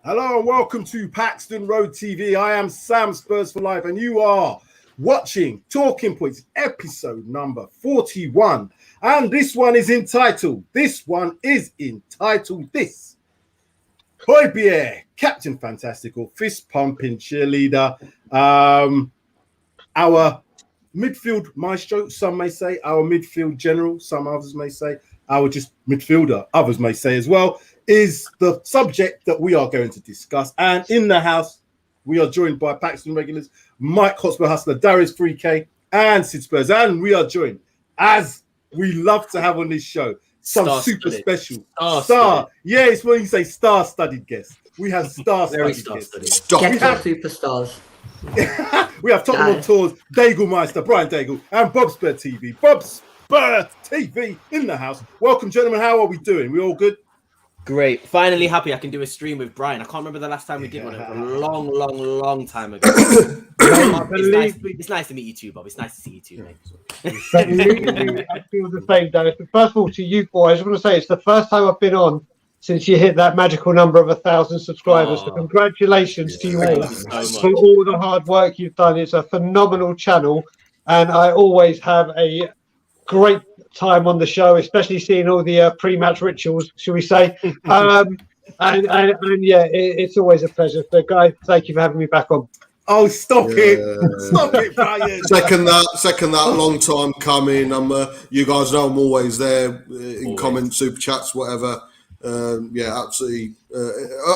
Hello and welcome to Paxton Road TV. I am Sam Spurs for Life and you are watching Talking Points episode number 41. And this one is entitled this. Højbjerg, Captain Fantastical, fist pumping cheerleader. Our midfield maestro, some may say, our midfield general, some others may say, our just midfielder, others may say as well, is the subject that we are going to discuss. And in the house, we are joined by Paxton regulars, Mike-Hotspur Hustler, Darius 3K, and Sid Spurs. And we are joined, as we love to have on this show, some super special star. Yeah, it's when you say star-studded guests. We have star-studded guests. Get some superstars. We have Tottenham Tours, Dagelmeister, Brian Daigle, and SUBSRCRIBE TV. SUBSRCRIBE TV in the house. Welcome, gentlemen. How are we doing? We all good? Great. Finally happy I can do a stream with Brian. I can't remember the last time we did one. It was a long time ago. It's nice to meet you too, Bob. It's nice to see you too, mate. I feel the same, Dennis. First of all, to you boys, I want to say it's the first time I've been on since you hit that magical number of 1,000 subscribers. So congratulations to you all for all the hard work you've done. It's a phenomenal channel, and I always have a great time on the show, especially seeing all the pre-match rituals, shall we say. And yeah, it's always a pleasure. So, guys, thank you for having me back on. Oh, stop it, Brian. Second that, long time coming. You guys know I'm always there in comments, super chats, whatever. Yeah, absolutely.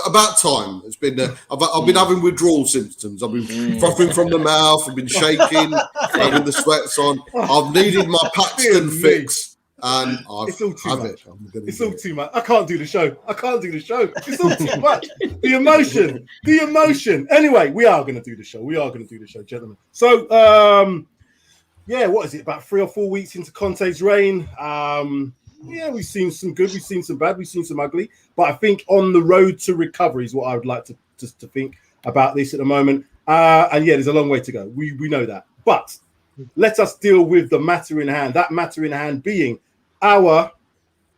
About time. It's been. I've been having withdrawal symptoms. I've been frothing from the mouth. I've been shaking, having the sweats on. I've needed my Paxton fix, and it's all too much. It's all too much. I can't do the show. It's all too much. The emotion. Anyway, we are going to do the show. Gentlemen. So, yeah, what is it? About 3 or 4 weeks into Conte's reign. Yeah, we've seen some good, we've seen some bad, we've seen some ugly. But I think on the road to recovery is what I would like to think about this at the moment. And yeah, there's a long way to go. We know that. But let us deal with the matter in hand. That matter in hand being our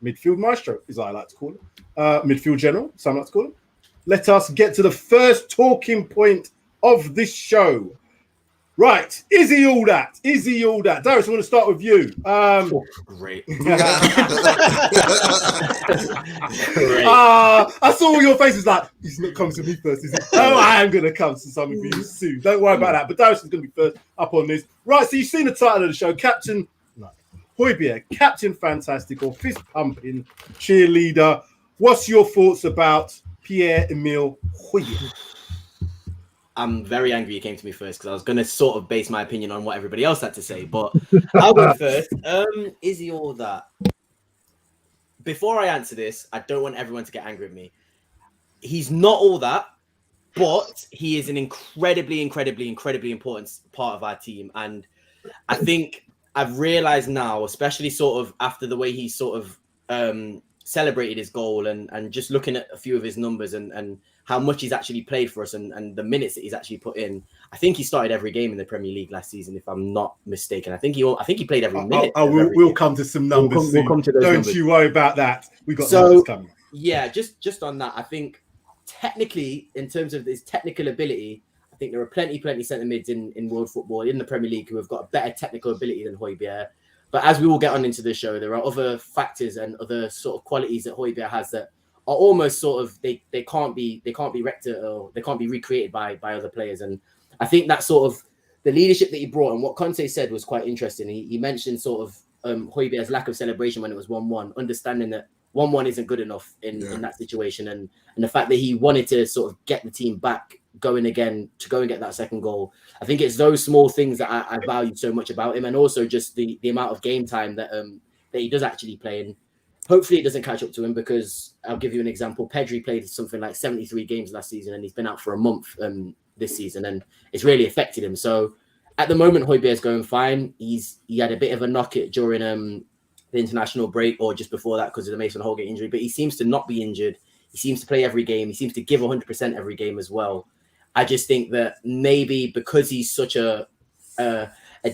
midfield maestro, as I like to call him. Midfield general, some like to call him. Let us get to the first talking point of this show. Right, is he all that? Darius, I want to start with you. Great. I saw all your faces like, he's not coming to me first, is he? Oh, I am going to come to some of you soon. Don't worry about that. But Darius is going to be first up on this. Right, so you've seen the title of the show, Højbjerg, Captain Fantastical, fist pumping cheerleader. What's your thoughts about Pierre-Emile Højbjerg? I'm very angry you came to me first because I was going to sort of base my opinion on what everybody else had to say, but I'll go first. Is he all that? Before I answer this, I don't want everyone to get angry at me. He's not all that, but he is an incredibly important part of our team. And I think I've realized now, especially sort of after the way he sort of celebrated his goal and just looking at a few of his numbers and how much he's actually played for us and the minutes that he's actually put in. I think he started every game in the Premier League last season, if I'm not mistaken. I think he played every minute. We'll come to some numbers. We'll come to those numbers. Don't you worry about that. We got numbers coming. Yeah, just on that, I think technically, in terms of his technical ability, I think there are plenty centre mids in world football in the Premier League who have got a better technical ability than Højbjerg. But as we will get on into the show, there are other factors and other sort of qualities that Højbjerg has that are almost sort of they can't be rectified or they can't be recreated by other players. And I think that sort of the leadership that he brought and what Conte said was quite interesting. He mentioned sort of Højbjerg's lack of celebration when it was 1-1, understanding that 1-1 isn't good enough in that situation, and the fact that he wanted to sort of get the team back going again to go and get that second goal. I think it's those small things that I value so much about him, and also just the amount of game time that he does actually play in. Hopefully it doesn't catch up to him, because I'll give you an example. Pedri played something like 73 games last season and he's been out for a month this season, and it's really affected him. So at the moment, Højbjerg's going fine. He had a bit of a knock it during the international break or just before that because of the Mason Holgate injury, but he seems to not be injured. He seems to play every game. He seems to give 100% every game as well. I just think that maybe because he's such a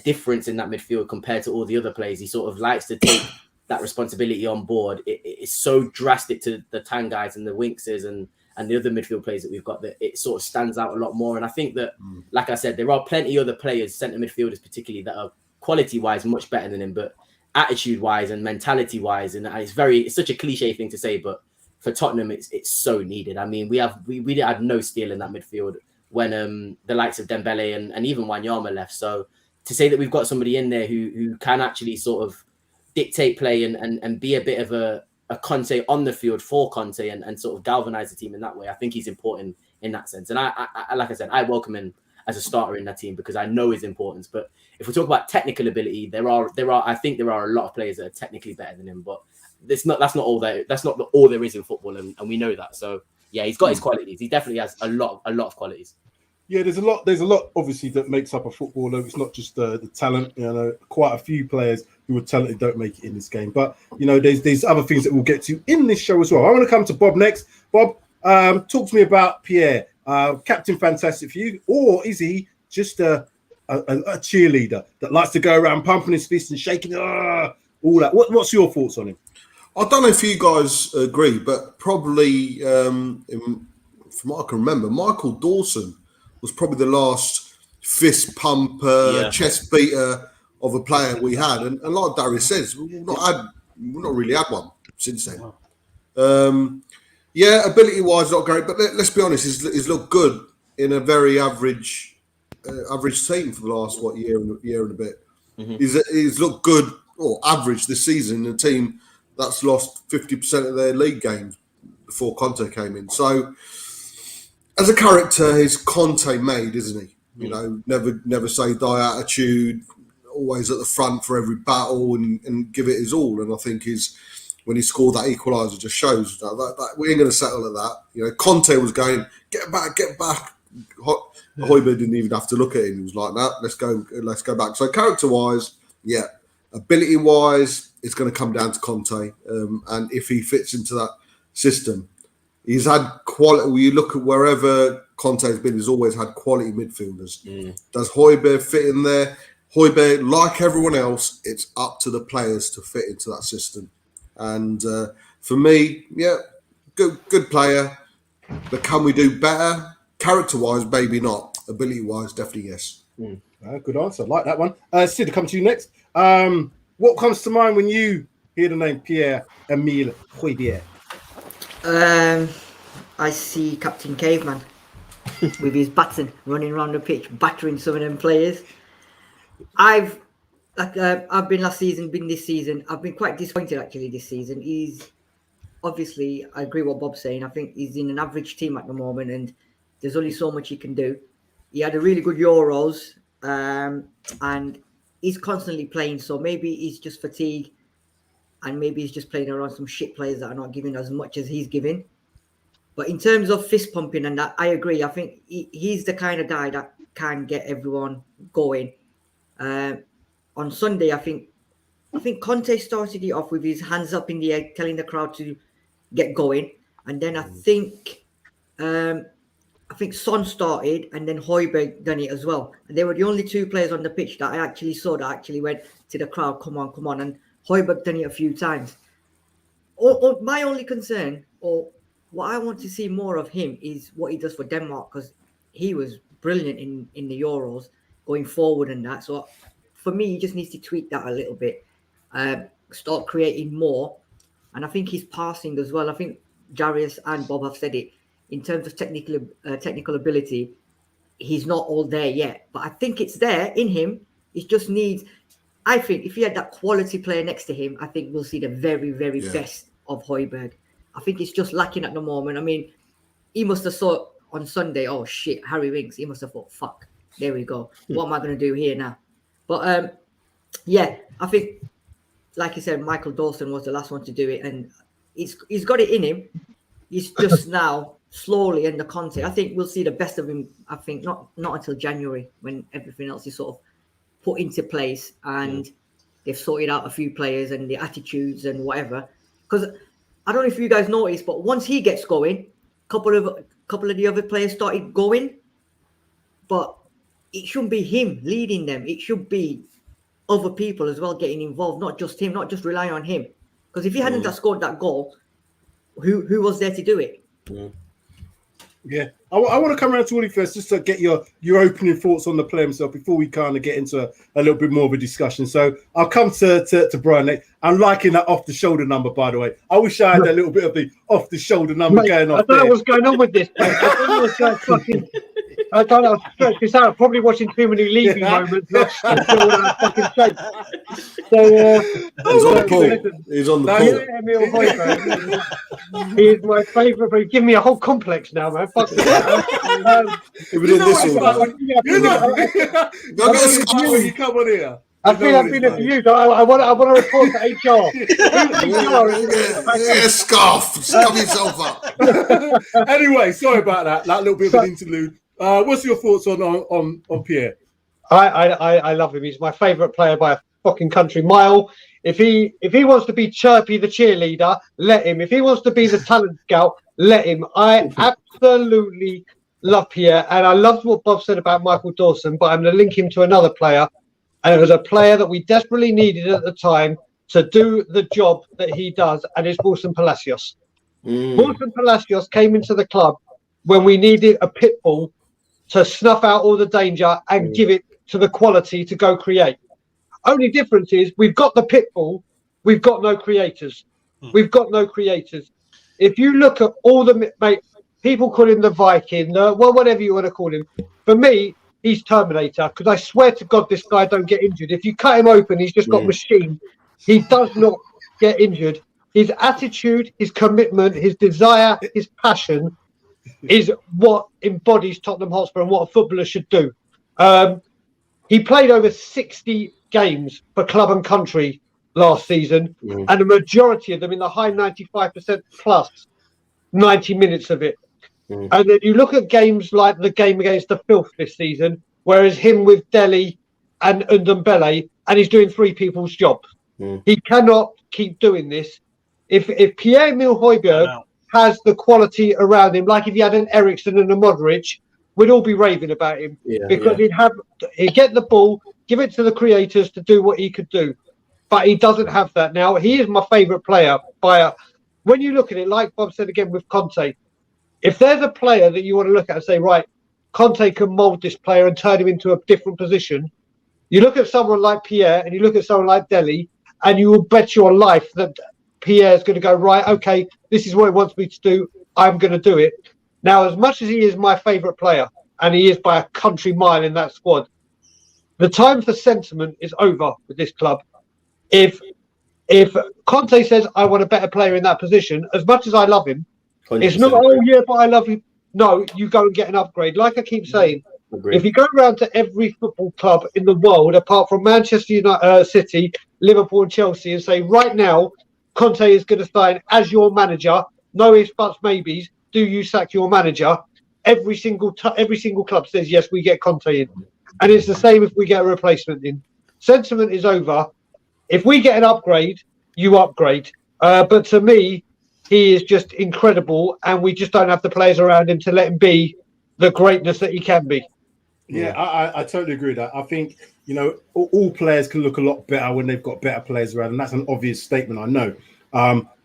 difference in that midfield compared to all the other players, he sort of likes to take that responsibility on board, it's so drastic to the Tang guys and the Winkses and the other midfield players that we've got, that it sort of stands out a lot more. And I think that, like I said, there are plenty other players, centre midfielders particularly, that are quality-wise much better than him, but attitude-wise and mentality-wise, and it's such a cliche thing to say, but for Tottenham, it's so needed. I mean, we had no steel in that midfield when the likes of Dembele and even Wanyama left. So to say that we've got somebody in there who can actually sort of dictate play and be a bit of a Conte on the field for Conte and sort of galvanize the team in that way, I think he's important in that sense. And I like I said, I welcome him as a starter in that team because I know his importance. But if we talk about technical ability, I think there are a lot of players that are technically better than him, but that's not all there is in football, and we know that. So yeah, he's got his qualities. He definitely has a lot of qualities. Yeah, there's a lot obviously that makes up a footballer. It's not just the talent. You know, quite a few players who are talented don't make it in this game. But you know, there's other things that we'll get to in this show as well. I want to come to Bob next. Bob, talk to me about Pierre. Captain fantastic for you, or is he just a cheerleader that likes to go around pumping his fist and shaking all that? What's your thoughts on him? I don't know if you guys agree, but probably from what I can remember, Michael Dawson was probably the last fist pumper, chest beater of a player we had. And like Darius says, we've not really had one since then. Ability-wise, not great, but let's be honest, he's looked good in a very average team for the last, year and a bit. Mm-hmm. He's looked good, or average this season, in a team that's lost 50% of their league games before Conte came in. So, as a character, he's Conte made, isn't he? You know, never say die attitude, always at the front for every battle and give it his all. And I think when he scored that equaliser just shows that we ain't going to settle at that. You know, Conte was going, get back. Højbjerg didn't even have to look at him. He was like, nah, let's go back. So character-wise, yeah. Ability-wise, it's going to come down to Conte. And if he fits into that system, he's had quality. When you look at wherever Conte's been, he's always had quality midfielders. Does Højbjerg fit in there? Højbjerg, like everyone else, it's up to the players to fit into that system. And for me, yeah, good player. But can we do better? Character-wise, maybe not. Ability-wise, definitely yes. Good answer. Like that one. Sid, come to you next. What comes to mind when you hear the name Pierre-Emile Højbjerg? I see Captain Caveman with his baton running around the pitch, battering some of them players. I've been last season, been this season. I've been quite disappointed actually this season. He's obviously, I agree with what Bob's saying. I think he's in an average team at the moment, and there's only so much he can do. He had a really good Euros, and he's constantly playing. So maybe he's just fatigued, and maybe he's just playing around some shit players that are not giving as much as he's giving. But in terms of fist pumping and that, I agree. I think he's the kind of guy that can get everyone going. On Sunday, I think Conte started it off with his hands up in the air, telling the crowd to get going, and then I think Son started, and then Højbjerg done it as well. And they were the only two players on the pitch that I actually saw that actually went to the crowd, come on, and Højbjerg done it a few times. My only concern, or what I want to see more of him, is what he does for Denmark, because he was brilliant in the Euros going forward and that. So for me, he just needs to tweak that a little bit, start creating more. And I think he's passing as well. I think Jarius and Bob have said it. In terms of technical ability, he's not all there yet. But I think it's there in him. It just needs... I think if he had that quality player next to him, I think we'll see the very, very best of Højbjerg. I think it's just lacking at the moment. I mean, he must have thought on Sunday, oh shit, Harry Winks. He must have thought, fuck, there we go. What am I going to do here now? But I think, like you said, Michael Dawson was the last one to do it, and he's got it in him. He's just now slowly under Conte. I think we'll see the best of him. I think not until January, when everything else is sort of put into place and they've sorted out a few players and the attitudes and whatever. Because I don't know if you guys noticed, but once he gets going, couple of the other players started going, but it shouldn't be him leading them. It should be other people as well getting involved, not just him, not just relying on him. Because if he hadn't have scored that goal, who was there to do it? Yeah, I want to come around to Wally first, just to get your opening thoughts on the player himself before we kind of get into a little bit more of a discussion. So I'll come to Brian next. I'm liking that off-the-shoulder number, by the way. I wish I had a little bit of the off-the-shoulder number going off. I don't know what's going on with this, mate. I don't know what's going fucking... I don't know. Stretch this out. Probably watching too many Levy moments. Fucking shape. So, he's on the pool. He's on the pool. He is my favourite. But he give me a whole complex now, man. Fuck you come on here. I feel I've been abused. I want to report to HR. Scarf. Scum yourself up. Anyway, sorry about that. That little bit of an interlude. What's your thoughts on Pierre? I love him. He's my favourite player by a fucking country mile. If he wants to be Chirpy the cheerleader, let him. If he wants to be the talent scout, let him. I absolutely love Pierre, and I loved what Bob said about Michael Dawson, but I'm going to link him to another player. And it was a player that we desperately needed at the time to do the job that he does, and it's Wilson Palacios. Wilson Palacios came into the club when we needed a pit bull to snuff out all the danger and give it to the quality to go create. Only difference is we've got the pit bull, we've got no creators. We've got no creators. If you look at all the people call him the Viking, whatever you want to call him. For me, he's Terminator, because I swear to God, this guy don't get injured. If you cut him open, he's just got machine. He does not get injured. His attitude, his commitment, his desire, his passion is what embodies Tottenham Hotspur and what a footballer should do. He played over 60 games for club and country last season, and the majority of them in the high 95% plus 90 minutes of it. And then you look at games like the game against the Filth this season, whereas him with Deji and Ndombele, and he's doing three people's job. He cannot keep doing this. If Pierre-Emile Højbjerg has the quality around him, like if he had an Eriksen and a Modric, we'd all be raving about him, because he'd get the ball, give it to the creators to do what he could do. But he doesn't have that now. He is my favourite player. When you look at it, like Bob said again with Conte, if there's a player that you want to look at and say, right, Conte can mould this player and turn him into a different position, you look at someone like Pierre and you look at someone like Deji, and you will bet your life that Pierre's going to go, right, okay, this is what he wants me to do, I'm going to do it. Now, as much as he is my favourite player, and he is by a country mile in that squad, the time for sentiment is over with this club. If Conte says, I want a better player in that position, as much as I love him, 100%. It's not, oh yeah, but I love him. No, you go and get an upgrade. Like I keep saying, if you go around to every football club in the world, apart from Manchester United, City, Liverpool and Chelsea, and say, right now, Conte is going to sign as your manager, no ifs, buts, maybes, do you sack your manager? Every single club says, yes, we get Conte in. And it's the same if we get a replacement in. Sentiment is over. If we get an upgrade, you upgrade. But to me, he is just incredible, and we just don't have the players around him to let him be the greatness that he can be. Yeah, I totally agree with that. I think, all players can look a lot better when they've got better players around, and that's an obvious statement, I know.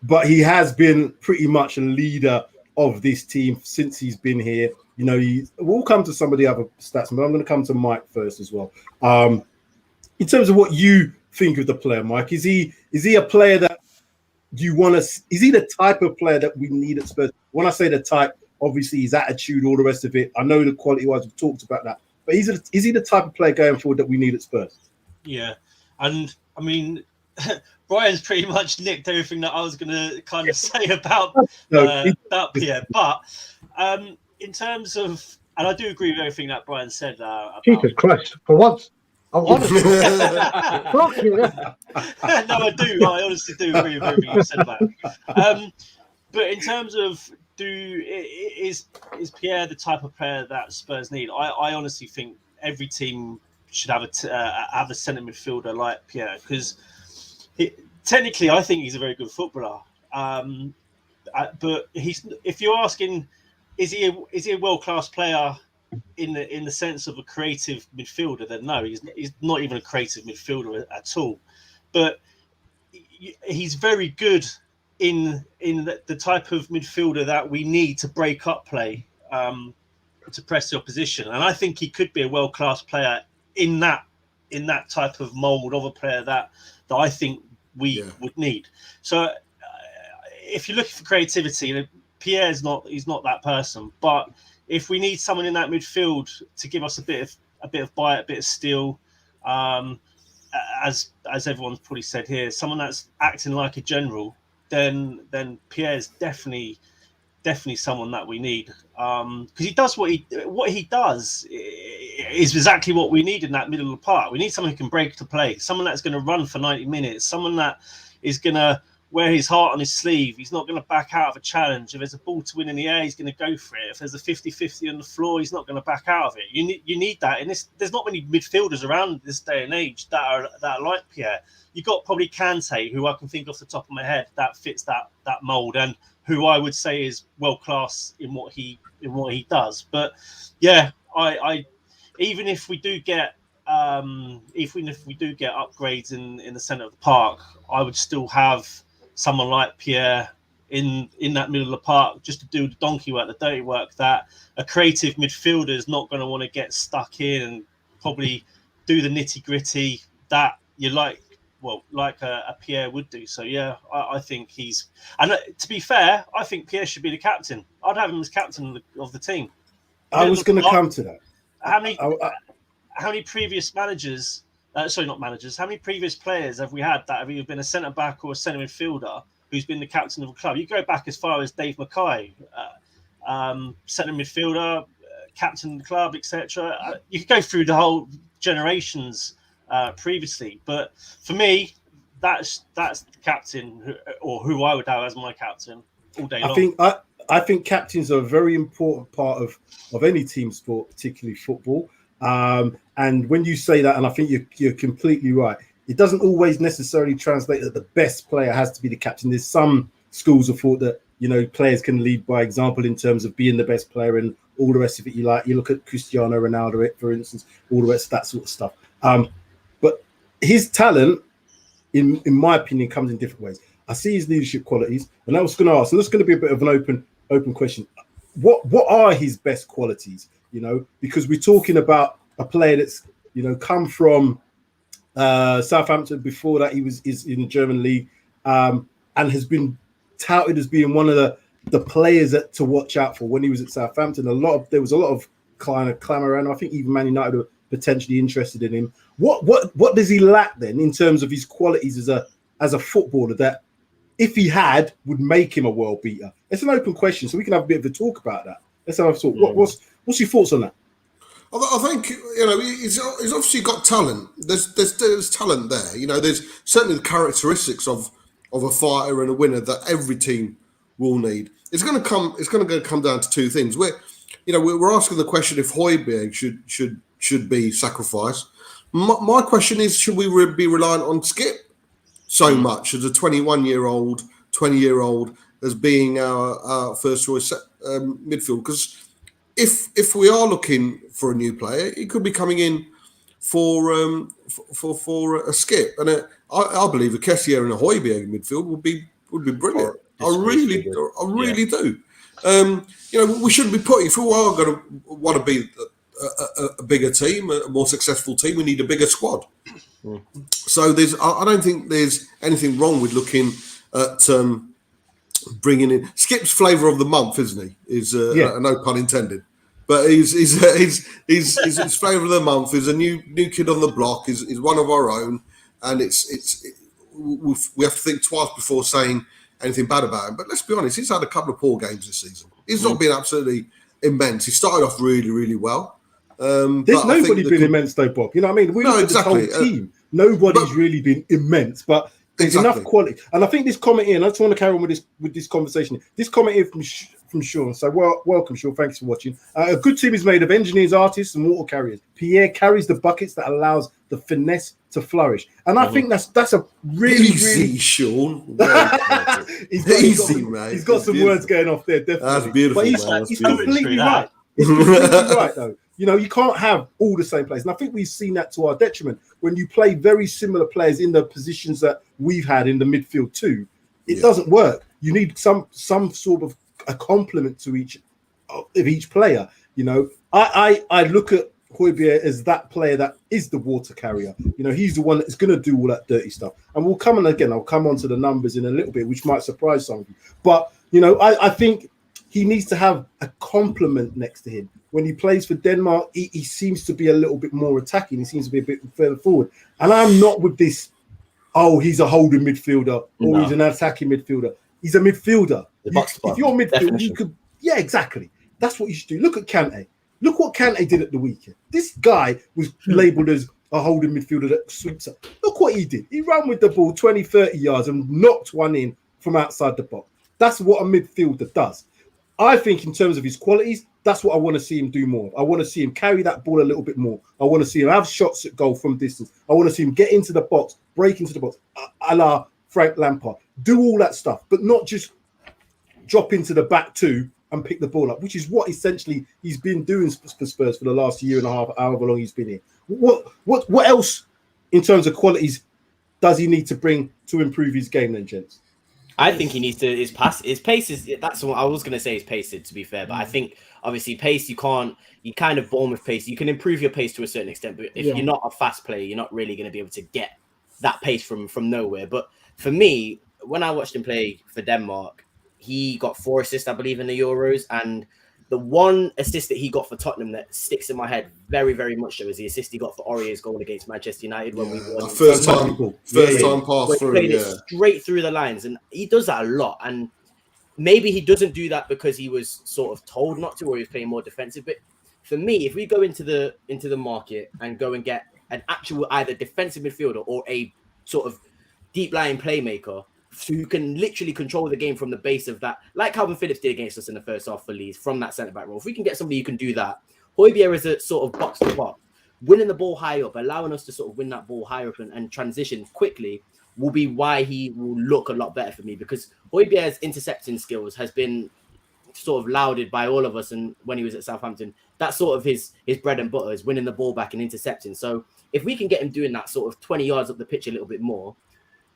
But he has been pretty much a leader of this team since he's been here. We'll come to some of the other stats, but I'm going to come to Mike first as well. In terms of what you think of the player, Mike, is he a player that you want to? Is he the type of player that we need at Spurs? When I say the type, obviously his attitude, all the rest of it. I know the quality-wise we've talked about that, but is he the type of player going forward that we need at Spurs? Yeah, and I mean, Brian's pretty much nicked everything that I was going to kind of say about Pierre. But in terms of, and I do agree with everything that Brian said. About, Jesus Christ, for once. I'm honest. No, I do. I honestly do agree with everything you said about it. But in terms of, is Pierre the type of player that Spurs need? I honestly think every team should have a centre midfielder like Pierre, because technically I think he's a very good footballer. But if you're asking, is he a world class player in the sense of a creative midfielder, then no, he's not even a creative midfielder at all. But he's very good in the type of midfielder that we need to break up play, to press the opposition. And I think he could be a world-class player in that type of mold of a player that I think we would need. So if you're looking for creativity, Pierre's he's not that person. But if we need someone in that midfield to give us a bit of bite, a bit of steel, as everyone's probably said here, someone that's acting like a general, then Pierre's definitely someone that we need, because he does what he does is exactly what we need in that middle of the park. We need someone who can break to play, someone that's going to run for 90 minutes, someone that is going to wear his heart on his sleeve. He's not going to back out of a challenge. If there's a ball to win in the air, he's going to go for it. If there's a 50-50 on the floor, he's not going to back out of it. You need that. And there's not many midfielders around this day and age that are like Pierre. You got probably Kante, who I can think off the top of my head that fits that mold, and who I would say is world class in what he does. But yeah, I even if we do get upgrades in the centre of the park, I would still have someone like Pierre in that middle of the park just to do the donkey work, the dirty work that a creative midfielder is not going to want to get stuck in and probably do the nitty gritty that you like a Pierre would do. So yeah, I think he's, and to be fair, I think Pierre should be the captain. I'd have him as captain of the team. I was going to come to that. How many previous managers? Not managers. How many previous players have we had that have either been a centre back or a centre midfielder who's been the captain of a club? You go back as far as Dave Mackay, centre midfielder, captain of the club, etc. You could go through the whole generations previously, but for me, that's the captain, or who I would have as my captain all day long. I think captains are a very important part of any team sport, particularly football. And when you say that, and I think you're completely right, it doesn't always necessarily translate that the best player has to be the captain. There's some schools of thought that, players can lead by example in terms of being the best player and all the rest of it. You look at Cristiano Ronaldo, for instance, all the rest of that sort of stuff. But his talent, in my opinion, comes in different ways. I see his leadership qualities, and I was going to ask, and this is going to be a bit of an open question. What are his best qualities? Because we're talking about a player that's, come from Southampton. Before that, is in the German league, and has been touted as being one of the players to watch out for when he was at Southampton. There was a lot of clamour around. I think even Man United were potentially interested in him. What does he lack then in terms of his qualities as a footballer that, if he had, would make him a world beater? It's an open question, so we can have a bit of a talk about that. Let's have a talk. What's your thoughts on that? I think he's obviously got talent. There's talent there. There's certainly the characteristics of a fighter and a winner that every team will need. It's going to come down to two things. We're asking the question if Højbjerg should be sacrificed. My question is, should we be reliant on Skip so much as a 21-year-old, 20-year-old as being our first choice midfield? Because if we are looking for a new player, he could be coming in for a Skip, and I believe a Kessier and a Højbjerg midfield would be brilliant. I really do. We shouldn't be putting, if we are going to want to be a bigger team, a more successful team, we need a bigger squad. So I don't think there's anything wrong with looking at bringing in Skip's flavour of the month, isn't he? No pun intended. But his flavour of the month is a new kid on the block. Is one of our own, and we have to think twice before saying anything bad about him. But let's be honest, he's had a couple of poor games this season. He's not been absolutely immense. He started off really, really well. There's nobody been immense though, Bob. You know what I mean? We look at the whole team. Nobody's really been immense, but there's enough quality. And I think this comment here, and I just want to carry on with this conversation. This comment here from Sean. So welcome, Sean. Thanks for watching. A good team is made of engineers, artists, and water carriers. Pierre carries the buckets that allows the finesse to flourish. And I think that's a really easy, Sean. He's got some words going off there, definitely. That's beautiful. But he's completely right. He's completely right, though. You know, you can't have all the same players. And I think we've seen that to our detriment. When you play very similar players in the positions that we've had in the midfield too, it doesn't work. You need some sort of a complement to each player. You know, I look at Højbjerg as that player that is the water carrier. You know, he's the one that's going to do all that dirty stuff. And I'll come on to the numbers in a little bit, which might surprise some of you. But, you know, I think he needs to have a complement next to him. When he plays for Denmark, he seems to be a little bit more attacking. He seems to be a bit further forward. And I'm not with this, he's a holding midfielder or he's an attacking midfielder. He's a midfielder. If you're a midfielder, you could... Yeah, exactly. That's what you should do. Look at Kante. Look what Kante did at the weekend. This guy was labelled as a holding midfielder that sweeps up. Look what he did. He ran with the ball 20, 30 yards and knocked one in from outside the box. That's what a midfielder does. I think in terms of his qualities, that's what I want to see him do more. I want to see him carry that ball a little bit more. I want to see him have shots at goal from distance. I want to see him get into the box, break into the box, a la Frank Lampard. Do all that stuff, but not just drop into the back two and pick the ball up, which is what essentially he's been doing for Spurs for the last year and a half, however long he's been here. What else in terms of qualities does he need to bring to improve his game then, gents? I think he needs to his pace is that's what I was going to say. His pace, to be fair, but I think obviously pace you kind of born with pace. You can improve your pace to a certain extent, but if you're not a fast player, you're not really going to be able to get that pace from nowhere. But for me, when I watched him play for Denmark, he got 4 assists, I believe, in the Euros, and the one assist that he got for Tottenham that sticks in my head very, very much so is the assist he got for Aurier's goal against Manchester United when we won. First time pass through, it straight through the lines, and he does that a lot. And maybe he doesn't do that because he was sort of told not to, or he was playing more defensive. But for me, if we go into the market and go and get an actual either defensive midfielder or a sort of deep lying playmaker who can literally control the game from the base of that, like Calvin Phillips did against us in the first half for Leeds, from that centre-back role. If we can get somebody who can do that, Højbjerg is a sort of box-to-box, winning the ball high up, allowing us to sort of win that ball higher up and transition quickly will be why he will look a lot better for me, because Højbjerg's intercepting skills has been sort of lauded by all of us, and when he was at Southampton, that's sort of his bread and butter, is winning the ball back and intercepting. So if we can get him doing that sort of 20 yards up the pitch a little bit more,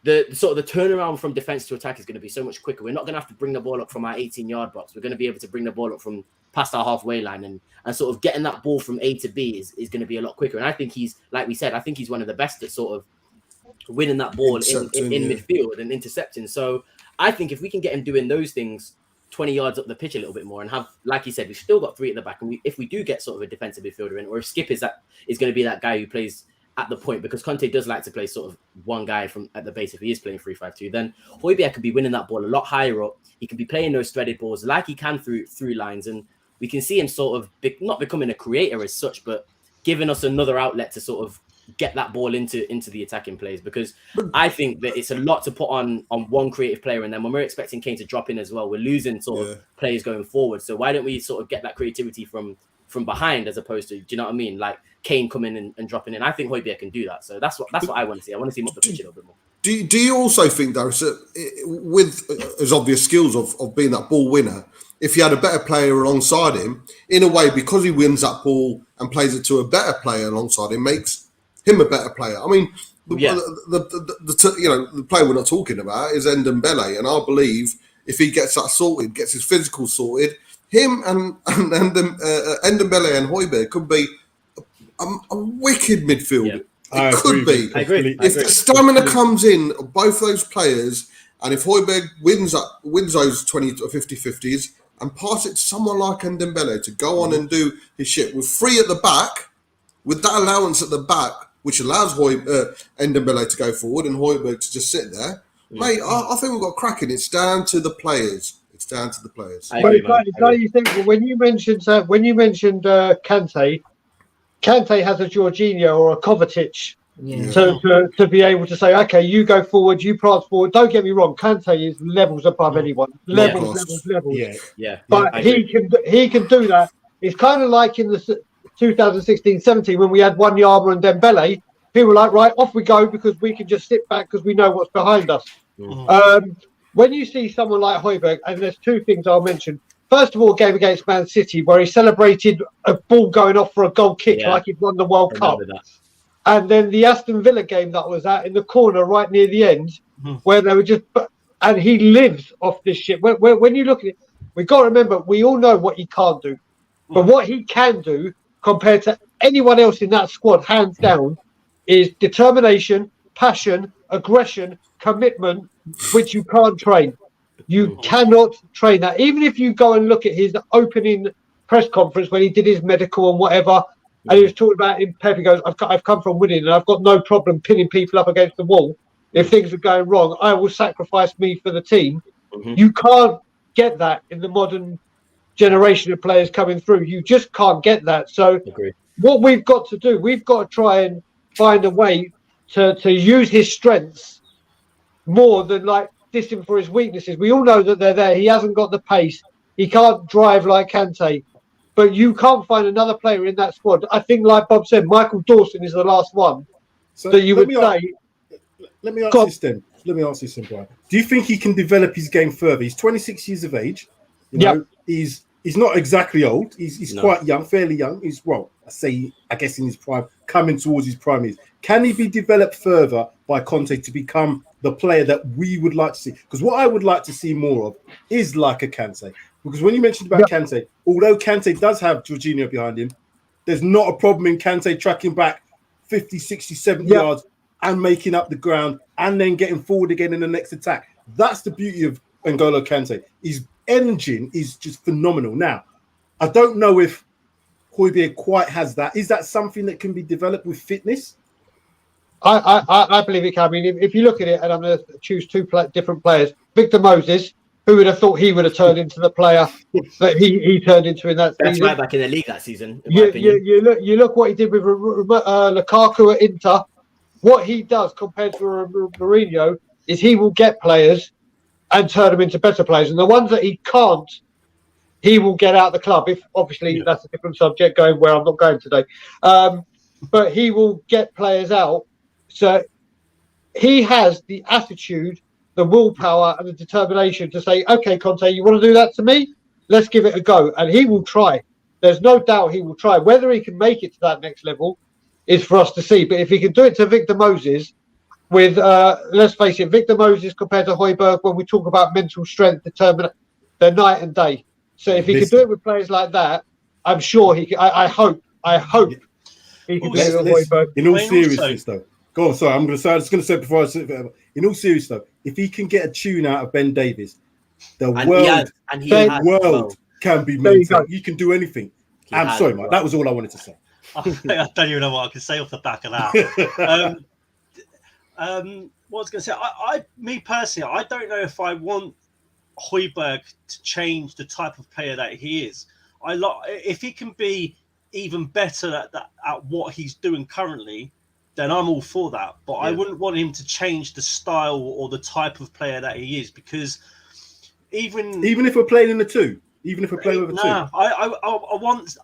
the sort of the turnaround from defense to attack is going to be so much quicker. We're not going to have to bring the ball up from our 18-yard box. We're going to be able to bring the ball up from past our halfway line, and sort of getting that ball from A to B is going to be a lot quicker. And I think he's, like we said, I think he's one of the best at sort of winning that ball in midfield and intercepting. So I think if we can get him doing those things 20 yards up the pitch a little bit more and have, like you said, we've still got 3 at the back. And if we do get sort of a defensive midfielder in, or if Skip is going to be that guy who plays at the point, because Conte does like to play sort of one guy from at the base if he is playing 3-5-2, then Højbjerg could be winning that ball a lot higher up. He can be playing those threaded balls like he can through lines, and we can see him sort of not becoming a creator as such, but giving us another outlet to sort of get that ball into the attacking plays, because I think that it's a lot to put on one creative player, and then when we're expecting Kane to drop in as well, we're losing sort of players going forward. So why don't we sort of get that creativity from behind, as opposed to, do you know what I mean, like Kane coming in and dropping in? I think Højbjerg can do that. So that's what I want to see. I want to see him up the pitch a little bit more. Do you also think, Darius, with his obvious skills of being that ball winner, if you had a better player alongside him, in a way, because he wins that ball and plays it to a better player alongside him, makes him a better player? I mean, the player we're not talking about is Ndombele, and I believe if he gets that sorted, gets his physical sorted, him and Ndombele and Højbjerg could be a wicked midfield. Yeah. It could be. I agree. If the stamina comes in, both those players, and if Højbjerg wins those 20 or 50-50s and pass it to someone like Ndombele to go on and do his shit with 3 at the back, with that allowance at the back, which allows Ndombele to go forward and Højbjerg to just sit there, mate, I think we've got cracking. It's down to the players. It's down to the players. Don't you think when you mentioned Kante has a Jorginho or a Kovacic to be able to say, okay, you go forward, you prance forward. Don't get me wrong, Kante is levels above anyone. Levels. Yeah. But he can do that. It's kind of like in the 2016-17 when we had Wanyama and Dembele. People were like, right, off we go, because we can just sit back because we know what's behind us. When you see someone like Højbjerg, and there's 2 things I'll mention. first of all, a game against Man City where he celebrated a ball going off for a goal kick like he'd won the World Cup. And then the Aston Villa game that was at in the corner right near the end, where they were just, and he lives off this shit. When you look at it, we've got to remember, we all know what he can't do. But what he can do compared to anyone else in that squad, hands down, is determination, passion, aggression, commitment, which you can't train. You cannot train that. Even if you go and look at his opening press conference when he did his medical and whatever, and he was talking about in Pep, he goes, I've come from winning and I've got no problem pinning people up against the wall. If things are going wrong, I will sacrifice me for the team. You can't get that in the modern generation of players coming through. You just can't get that. So what we've got to do, we've got to try and find a way to use his strengths more than like diss him for his weaknesses. We all know that they're there. He hasn't got the pace. He can't drive like Kante. But you can't find another player in that squad. I think, like Bob said, Michael Dawson is the last one that you would say. Let me ask this then. Let me ask this then, Brian. Do you think he can develop his game further? He's 26 years of age. You know, he's not exactly old. He's quite young, fairly young. He's, I guess in his prime, coming towards his prime years. Can he be developed further by Conte to become the player that we would like to see? Because what I would like to see more of is like a Kante. Because when you mentioned about Kante, although Kante does have Jorginho behind him, there's not a problem in Kante tracking back 50, 60, 70 yards and making up the ground and then getting forward again in the next attack. That's the beauty of N'Golo Kante. His engine is just phenomenal. Now, I don't know if Højbjerg quite has that. Is that something that can be developed with fitness? I believe it can. I mean, if you look at it, and I'm going to choose two different players, Victor Moses, who would have thought he would have turned into the player that he turned into in that season? That's right back in the league that season. You look what he did with Lukaku at Inter. What he does compared to Mourinho is he will get players and turn them into better players. And the ones that he can't, he will get out of the club. If obviously that's a different subject going where I'm not going today. But he will get players out. So he has the attitude, the willpower and the determination to say, okay, Conte, you want to do that to me? Let's give it a go. And he will try. There's no doubt he will try. Whether he can make it to that next level is for us to see. But if he can do it to Victor Moses with, let's face it, Victor Moses compared to Højbjerg, when we talk about mental strength, determination, they're night and day. So if he can do it with players like that, I'm sure he can. I hope he can do it with Højbjerg. In all seriousness, though. Go on, sorry, I'm going to say before I say it. In all seriousness, though, if he can get a tune out of Ben Davies, the world can be maintained. You can do anything. I'm sorry, Mike. That was all I wanted to say. I don't even know what I can say off the back of that. What I was going to say, me personally, I don't know if I want Højbjerg to change the type of player that he is. If he can be even better at what he's doing currently, then I'm all for that. But I wouldn't want him to change the style or the type of player that he is, because even if we're playing in the two, even if we're playing with a two, I want,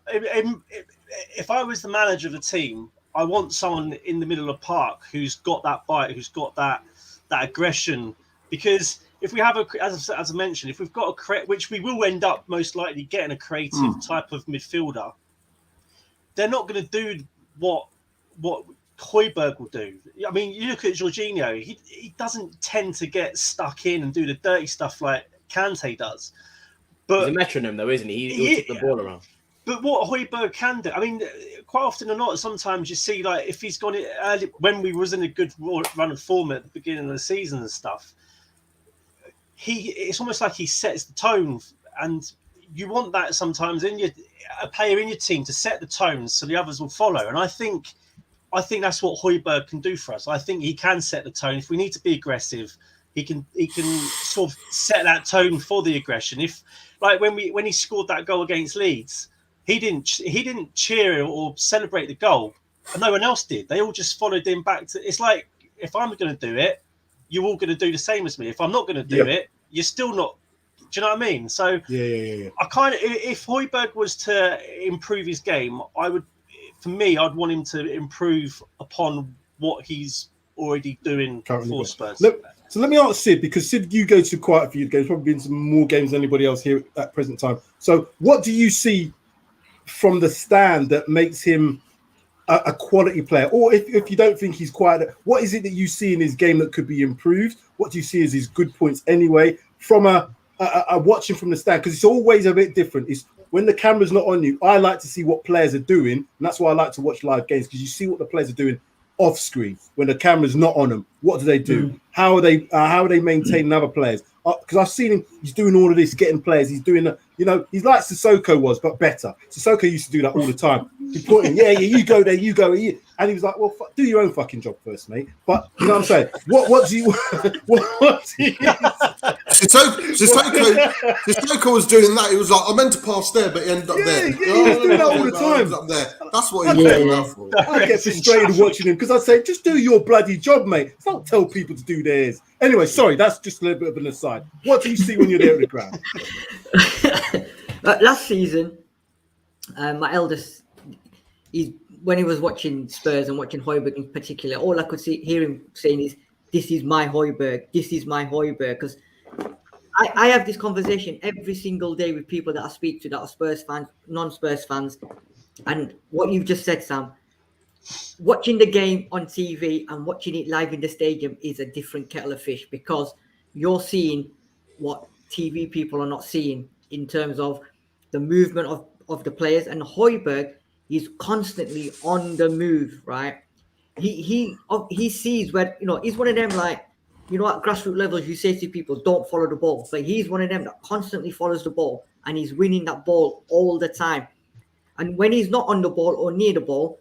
if I was the manager of the team, I want someone in the middle of the park who's got that bite, who's got that aggression. Because if we have as I mentioned, if we've got which we will end up most likely getting a creative type of midfielder, they're not going to do what Højbjerg will do. I mean, you look at Jorginho, he doesn't tend to get stuck in and do the dirty stuff like Kante does. But he's a metronome, though, isn't he? He'll tip the ball around. But what Højbjerg can do, I mean, quite often or not, sometimes you see, like, if he's gone early, when we was in a good run of form at the beginning of the season and stuff, it's almost like he sets the tone, and you want that sometimes a player in your team to set the tone so the others will follow. And I think that's what Højbjerg can do for us. I think he can set the tone. If we need to be aggressive, he can sort of set that tone for the aggression. If, like, when he scored that goal against Leeds, he didn't cheer or celebrate the goal, and no one else did. They all just followed him back to. It's like, if I'm going to do it, you're all going to do the same as me. If I'm not going to do it, you're still not. Do you know what I mean? So I kind of, if Højbjerg was to improve his game, I'd want him to improve upon what he's already doing for Spurs. So let me ask Sid, because Sid, you go to quite a few games, probably been to more games than anybody else here at present time. So what do you see from the stand that makes him a quality player? Or if you don't think he's quite, what is it that you see in his game that could be improved? What do you see as his good points anyway? From a watching from the stand, because it's always a bit different. It's when the camera's not on you, I like to see what players are doing, and that's why I like to watch live games, because you see what the players are doing off screen when the camera's not on them. What do they do? How are they maintaining other players? Because I've seen him, he's doing all of this, getting players. He's doing he's like Sissoko was, but better. Sissoko used to do that all the time. He put in, you go there, you go here. And he was like, well, do your own fucking job first, mate. But you know what I'm saying? What do you Sissoko was doing that. He was like, I meant to pass there, but he ended up there. Yeah, he was doing that all the time. Up there. That's what he was doing that for. I get frustrated watching him because I say, just do your bloody job, mate. Don't tell people to do theirs. Anyway, sorry, that's just a little bit of an aside. What do you see when you're there at the ground? Last season, my eldest, when he was watching Spurs and watching Højbjerg in particular, all I could hear him saying is, this is my Højbjerg, this is my Højbjerg. Because I have this conversation every single day with people that I speak to that are Spurs fans, non-Spurs fans. And what you've just said, Sam, watching the game on TV and watching it live in the stadium is a different kettle of fish, because you're seeing what TV people are not seeing in terms of the movement of the players. And Højbjerg is constantly on the move, right? He sees where, he's one of them, like, at grassroots levels, you say to people, don't follow the ball. But he's one of them that constantly follows the ball, and he's winning that ball all the time. And when he's not on the ball or near the ball,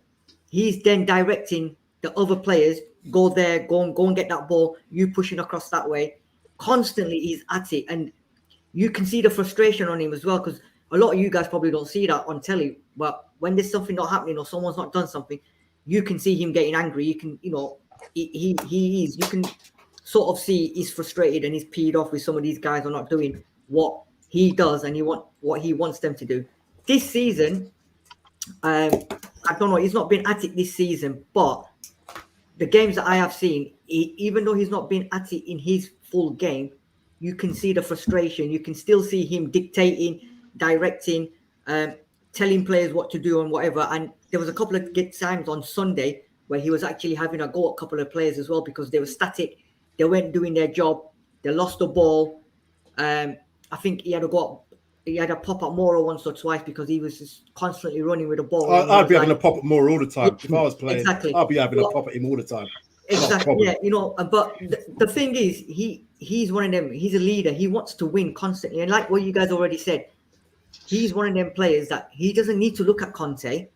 he's then directing the other players, go there, go and get that ball, you pushing across that way. Constantly he's at it. And you can see the frustration on him as well, because a lot of you guys probably don't see that on telly. But when there's something not happening or someone's not done something, you can see him getting angry. You can, you can sort of see he's frustrated and he's peed off with some of these guys are not doing what he does and what he wants them to do. This season, I don't know, he's not been at it this season, but the games that I have seen, even though he's not been at it in his full game, you can see the frustration. You can still see him dictating, directing, telling players what to do and whatever. And there was a couple of times on Sunday where he was actually having a go at a couple of players as well, because they were static. They weren't doing their job. They lost the ball. I think he had a pop at Moro once or twice because he was just constantly running with the ball. I'd be having a pop at Moro all the time. If I was playing, exactly. I'd be having a pop at him all the time. Exactly. Yeah, but the thing is, he's one of them. He's a leader. He wants to win constantly. And like what you guys already said, he's one of them players that he doesn't need to look at Conte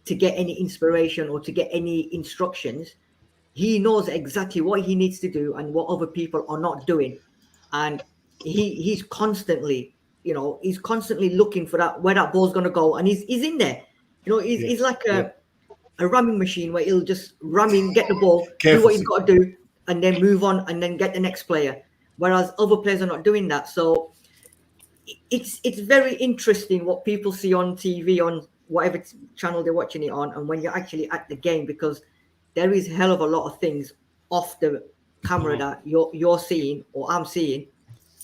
to get any inspiration or to get any instructions. He knows exactly what he needs to do and what other people are not doing. And he's constantly, he's constantly looking for where that ball's going to go. And he's in there. He's like a ramming machine where he'll just ram in, get the ball, do what he's got to do, and then move on and then get the next player. Whereas other players are not doing that. So it's very interesting what people see on TV, on whatever channel they're watching it on, and when you're actually at the game, because there is a hell of a lot of things off the camera that you're seeing or I'm seeing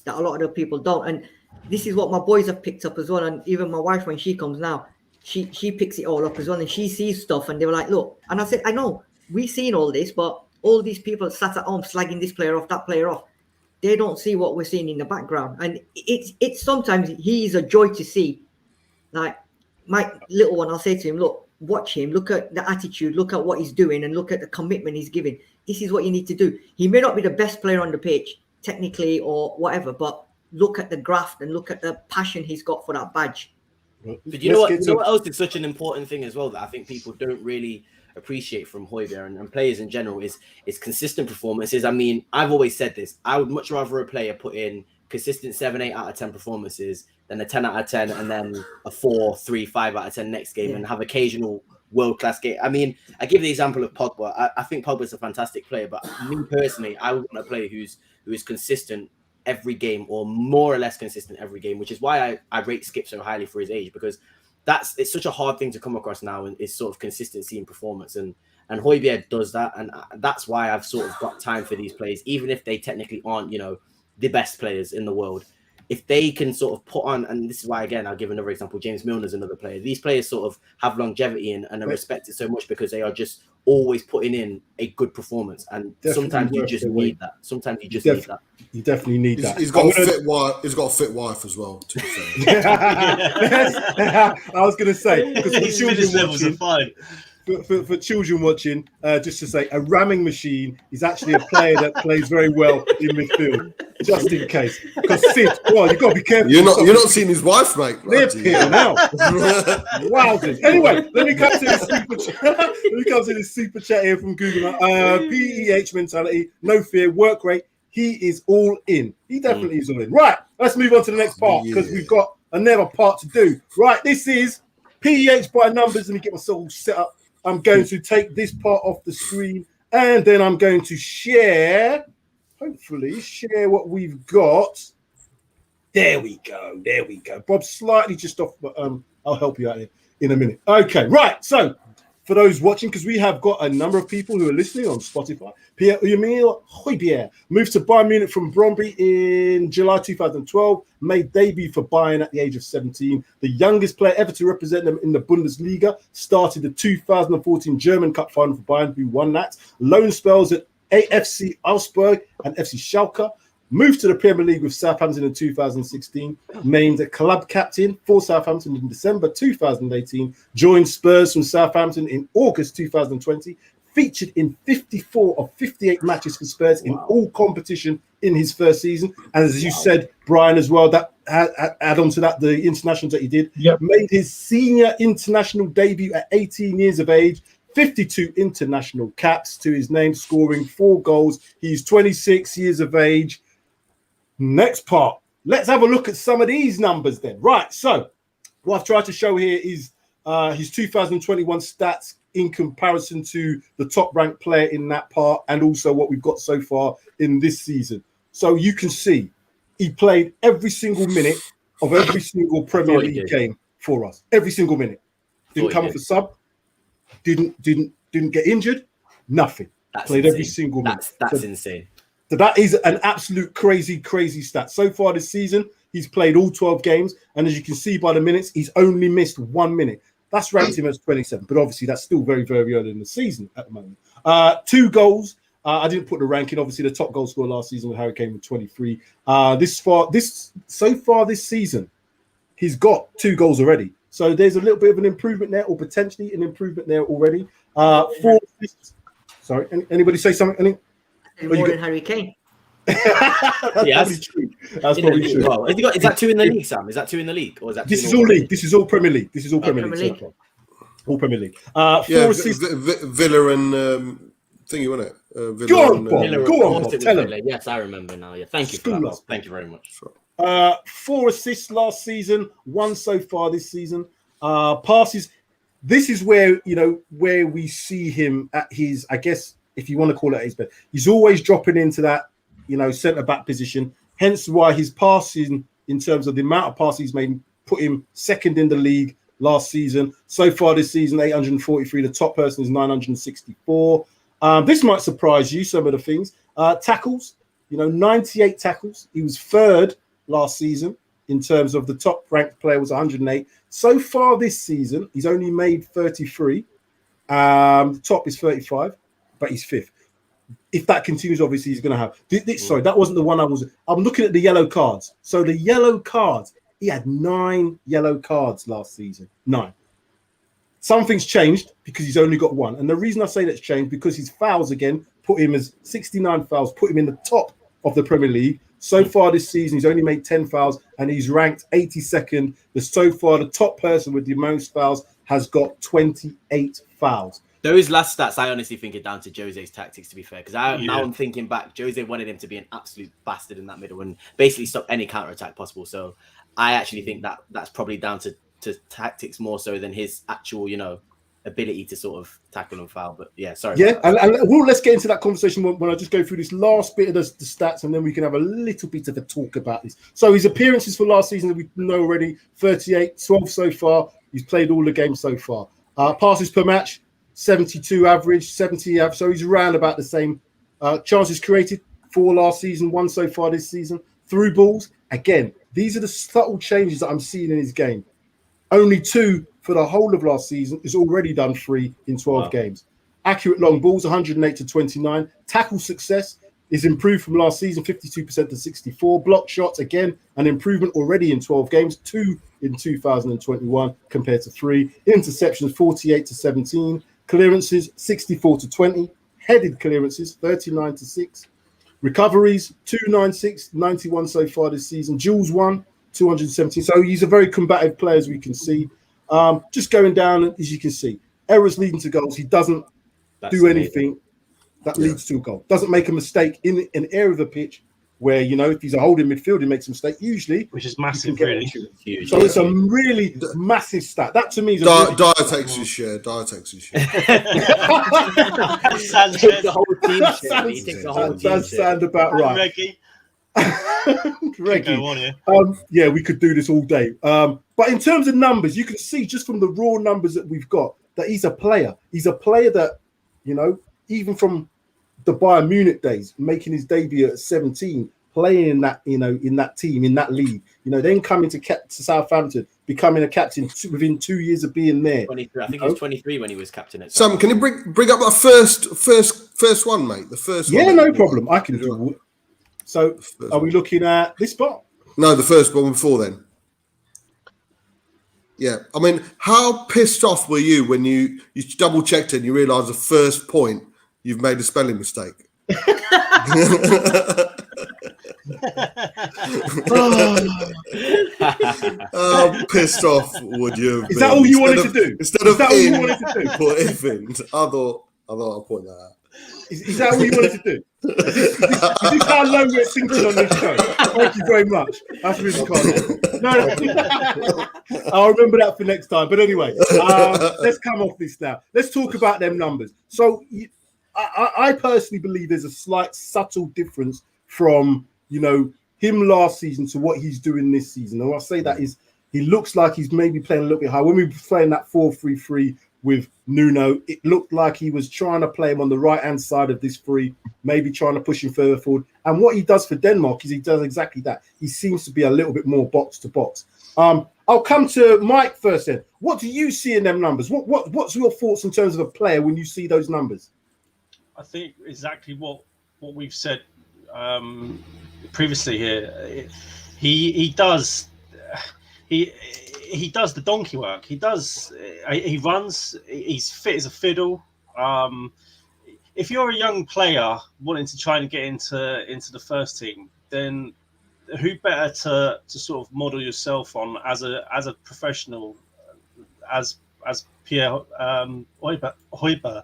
that a lot of the people don't. And this is what my boys have picked up as well. And even my wife, when she comes now, she picks it all up as well, and she sees stuff and they were like, look, and I said, I know we've seen all this, but all these people sat at home slagging this player off, that player off, they don't see what we're seeing in the background. And it's sometimes he's a joy to see. Like my little one, I'll say to him, look, watch him, look at the attitude, look at what he's doing, and look at the commitment he's giving. This is what you need to do. He may not be the best player on the pitch technically or whatever, but look at the graft and look at the passion he's got for that badge. But you know what else is such an important thing as well that I think people don't really appreciate from Højbjerg and players in general is consistent performances. I mean, I've always said this. I would much rather a player put in consistent 7, 8 out of 10 performances than a 10 out of 10 and then a 4, 3, 5 out of 10 next game and have occasional world-class game. I mean, I give the example of Pogba. I think Pogba's a fantastic player, but me personally, I would want a player who is consistent every game or more or less consistent every game, which is why I rate Skip so highly for his age, because it's such a hard thing to come across now, and it's sort of consistency in performance. And And Højbjerg does that, and that's why I've sort of got time for these players, even if they technically aren't, you know, the best players in the world. If they can sort of put on, and this is why, again, I'll give another example, James Milner's another player. These players sort of have longevity and are respected so much because they are just always putting in a good performance. And sometimes you just need that. Sometimes you just need that. You definitely need that. He's got a fit wife. He's got a fit wife as well. To be fair. I was going to say, because for children watching, just to say, a ramming machine is actually a player that plays very well in midfield, just in case. Because Sid, well, you've got to be careful. You're not seeing his wife, mate. They're peeling out. Wowzers. Anyway, let me come to this super chat here from Google. PEH mentality, no fear, work rate. He is all in. He definitely is all in. Right, let's move on to the next part because we've got another part to do. Right, this is PEH by numbers. Let me get myself all set up. I'm going to take this part off the screen and then I'm going to hopefully share what we've got. There we go. Bob's slightly just off, but I'll help you out here in a minute. Okay, right. So for those watching, because we have got a number of people who are listening on Spotify, Pierre-Emile Højbjerg moved to Bayern Munich from Brøndby in July 2012, made debut for Bayern at the age of 17. The youngest player ever to represent them in the Bundesliga, started the 2014 German Cup final for Bayern, who won that. Loan spells at AFC Augsburg and FC Schalke. Moved to the Premier League with Southampton in 2016, named a club captain for Southampton in December 2018, joined Spurs from Southampton in August 2020, featured in 54 of 58 matches for Spurs in all competition in his first season. And as you said, Brian, as well, that add on to that, the internationals that he did, made his senior international debut at 18 years of age, 52 international caps to his name, scoring 4 goals. He's 26 years of age. Next part, let's have a look at some of these numbers then. Right, so what I've tried to show here is his 2021 stats in comparison to the top-ranked player in that part and also what we've got so far in this season. So you can see he played every single minute of every single Premier League game for us. Every single minute. Didn't come off a sub, didn't get injured, nothing. Played insane. Every single minute. That's insane. So that is an absolute crazy stat. So far this season, he's played all 12 games. And as you can see by the minutes, he's only missed 1 minute. That's ranked him as 27. But obviously, that's still very, very early in the season at the moment. 2 goals. I didn't put the ranking. Obviously, the top goal scorer last season with Harry Kane with 23. So far this season, he's got 2 goals already. So there's a little bit of an improvement there, or potentially an improvement there already. 4 assists. Sorry, anybody say something? More than Harry Kane. That's probably true. Well, is that 2 in the league, Sam? Is that 2 in the league, or is that? This is all league. This is all Premier League. This is all Premier League. All Premier League. 4 assists. Villa and thingy, wasn't it? Go on, Bob. Tell him. Yes, I remember now. Yeah, thank you for that, Bob. Thank you very much. 4 assists last season. 1 so far this season. Passes. This is where where we see him at his, I guess, if you want to call it his best. He's always dropping into that, centre back position. Hence why his passing, in terms of the amount of passes he's made, put him second in the league last season. So far this season, 843. The top person is 964. This might surprise you, some of the things. Tackles, 98 tackles. He was 3rd last season in terms of the top ranked player was 108. So far this season, he's only made 33. The top is 35. But he's 5th. If that continues, obviously he's going to have. Sorry, that wasn't the one I'm looking at the yellow cards. So the yellow cards, he had 9 yellow cards last season. 9. Something's changed because he's only got 1. And the reason I say that's changed because his fouls again put him as 69 fouls, put him in the top of the Premier League. So far this season, he's only made 10 fouls and he's ranked 82nd. So far, the top person with the most fouls has got 28 fouls. Those last stats, I honestly think are down to Jose's tactics, to be fair. Because now I'm thinking back, Jose wanted him to be an absolute bastard in that middle and basically stop any counter-attack possible. So I actually think that's probably down to tactics more so than his actual, ability to sort of tackle and foul. But yeah, sorry. Yeah, and let's get into that conversation when I just go through this last bit of the stats and then we can have a little bit of a talk about this. So his appearances for last season, we know already, 38, 12 so far. He's played all the games so far. Passes per match, 72 average, 70 average. So he's around about the same. Chances created, 4 last season, 1 so far this season. Through balls, again, these are the subtle changes that I'm seeing in his game. Only 2 for the whole of last season. Is already done 3 in 12 games. Accurate long balls, 108 to 29. Tackle success is improved from last season, 52% to 64. Block shots, again, an improvement already in 12 games, 2 in 2021 compared to 3. Interceptions, 48 to 17. Clearances, 64 to 20. Headed clearances, 39 to 6. Recoveries, 296, 91 so far this season. Duels 1, 217. So he's a very combative player, as we can see. Just going down, as you can see. Errors leading to goals. He doesn't do anything that leads to a goal. Doesn't make a mistake in an area of the pitch where, you know, if he's a holding midfield, he makes a mistake, usually. Which is massive, really. Huge. So it's a really massive stat. That, to me, is a Dyer takes his share. Takes the whole team share. He takes the whole team does sound about right. Reggie. Reggie. Yeah, we could do this all day. But in terms of numbers, you can see just from the raw numbers that we've got that he's a player. He's a player that, you know, even from the Bayern Munich days, making his debut at 17, playing in that, you know, in that team, in that league, you know, then coming to Southampton, becoming a captain within 2 years of being there. 23. I think he was 23 when he was captain at Sam, can you bring up that first one, mate? The first one. Yeah, no problem. I can do it. So are we looking at this spot? No, the first one before then. Yeah. I mean, how pissed off were you when you double checked it and you realised the first point you've made a spelling mistake? How pissed off would you have been? Is that all you wanted to do? Instead of in, put if in. I thought I'll point that out. Is that what you wanted to do? Is this how low we're thinking on this show? Thank you very much. That's really kind. No. I'll remember that for next time. But anyway, let's come off this now. Let's talk about them numbers. So I personally believe there's a slight subtle difference from, you know, him last season to what he's doing this season. And I'll say that is he looks like he's maybe playing a little bit high. When we were playing that 4-3-3 with Nuno, it looked like he was trying to play him on the right-hand side of this 3, maybe trying to push him further forward. And what he does for Denmark is he does exactly that. He seems to be a little bit more box to box. I'll come to Mike first then. What do you see in them numbers? What's your thoughts in terms of a player when you see those numbers? I think exactly what we've said previously here. He does the donkey work. He runs. He's fit as a fiddle. If you're a young player wanting to try and get into the first team, then who better to sort of model yourself on as a professional as Pierre Højbjerg.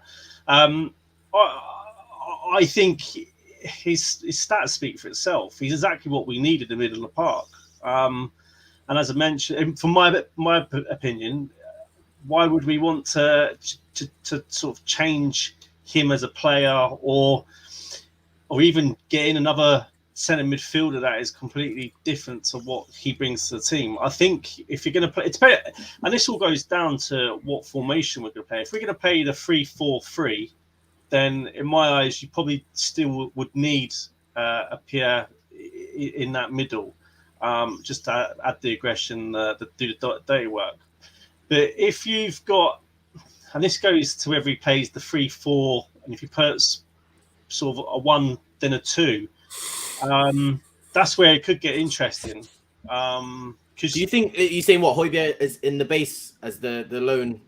I think his stats speak for itself. He's exactly what we need in the middle of the park. And as I mentioned, from my opinion, why would we want to sort of change him as a player, or even get in another centre midfielder that is completely different to what he brings to the team? I think if you're going to play, it's better, and this all goes down to what formation we're going to play. If we're going to play the 3-4-3, then in my eyes, you probably still would need a Pierre in that middle. Just to add the aggression, do the dirty work. But if you've got, and this goes to whether he plays the 3-4, and if you put sort of a 1, then a 2, that's where it could get interesting. Do you think you're saying what Højbjerg is in the base as the lone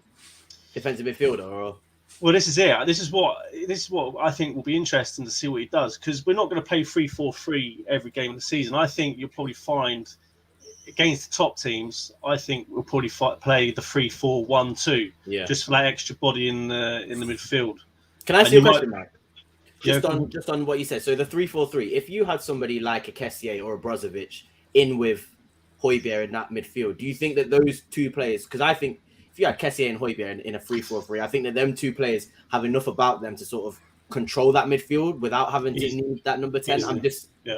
defensive midfielder, or? Well, this is it. This is what I think will be interesting to see what he does, because we're not going to play 3-4-3 every game of the season. I think you'll probably find against the top teams, I think we'll probably play the 3-4-1-2, just for that extra body in the midfield. Can I ask you a question, Mike? Just on what you said. So the 3-4-3. If you had somebody like a Kessié or a Brozovic in with Højbjerg in that midfield, do you think that those two players? Because I think if you had Kessié and Højbjerg in a 3-4-3, I think that them two players have enough about them to sort of control that midfield without having to need that number 10? Do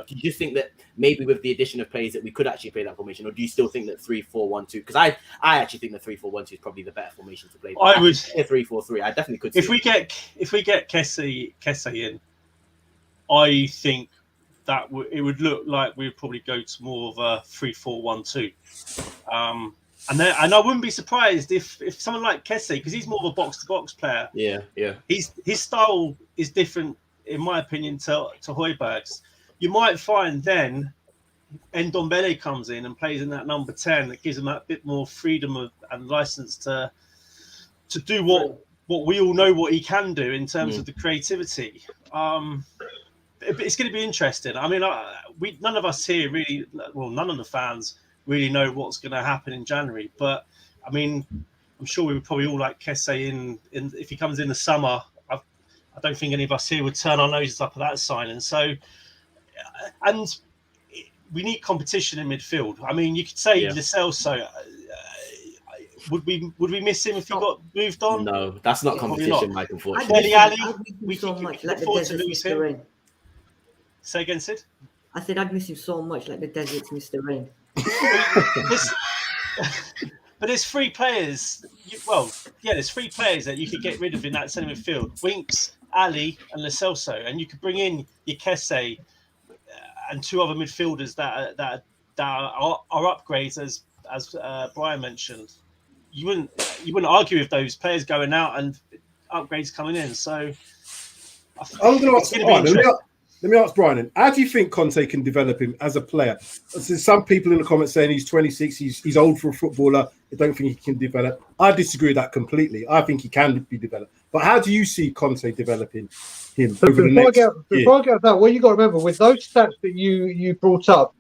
you just think that maybe with the addition of players that we could actually play that formation, or do you still think that 3-4-1-2? Because I actually think the 3-4-1-2 is probably the better formation to play. I would 3-4-3. I definitely could. If we get Kessie in, I think that it would look like we'd probably go to more of a 3-4-1-2. And I wouldn't be surprised if someone like Kessie, because he's more of a box-to-box player. Yeah. His style is different, in my opinion, to Højbjerg's. You might find then Ndombele comes in and plays in that number 10. That gives him that bit more freedom and license to do what we all know what he can do in terms of the creativity. It's going to be interesting. I mean, none of us here really, well, none of the fans really know what's going to happen in January. But I mean, I'm sure we would probably all like Kessie in if he comes in the summer. I don't think any of us here would turn our noses up at that signing. So, and we need competition in midfield. I mean, you could say Lo Celso. Would we miss him if he got moved on? No, that's not competition, Mike. Unfortunately, we so much like the deserts, Mr. Rain. Say again, Sid. I said I'd miss him so much, like the deserts, Mr. Rain. But there's three players. There's three players that you could get rid of in that centre midfield: Winks, Ali, and Lo Celso, and you could bring in your Kessie and two other midfielders that are upgrades, as Brian mentioned. You wouldn't argue with those players going out and upgrades coming in. So I'm going to ask Brian. Let me ask Brian. How do you think Conte can develop him as a player? There's some people in the comments saying he's 26, he's old for a footballer. I don't think he can develop. I disagree with that completely. I think he can be developed. But how do you see Conte developing him over the next year? Before I get that, what you got to remember with those stats that you brought up,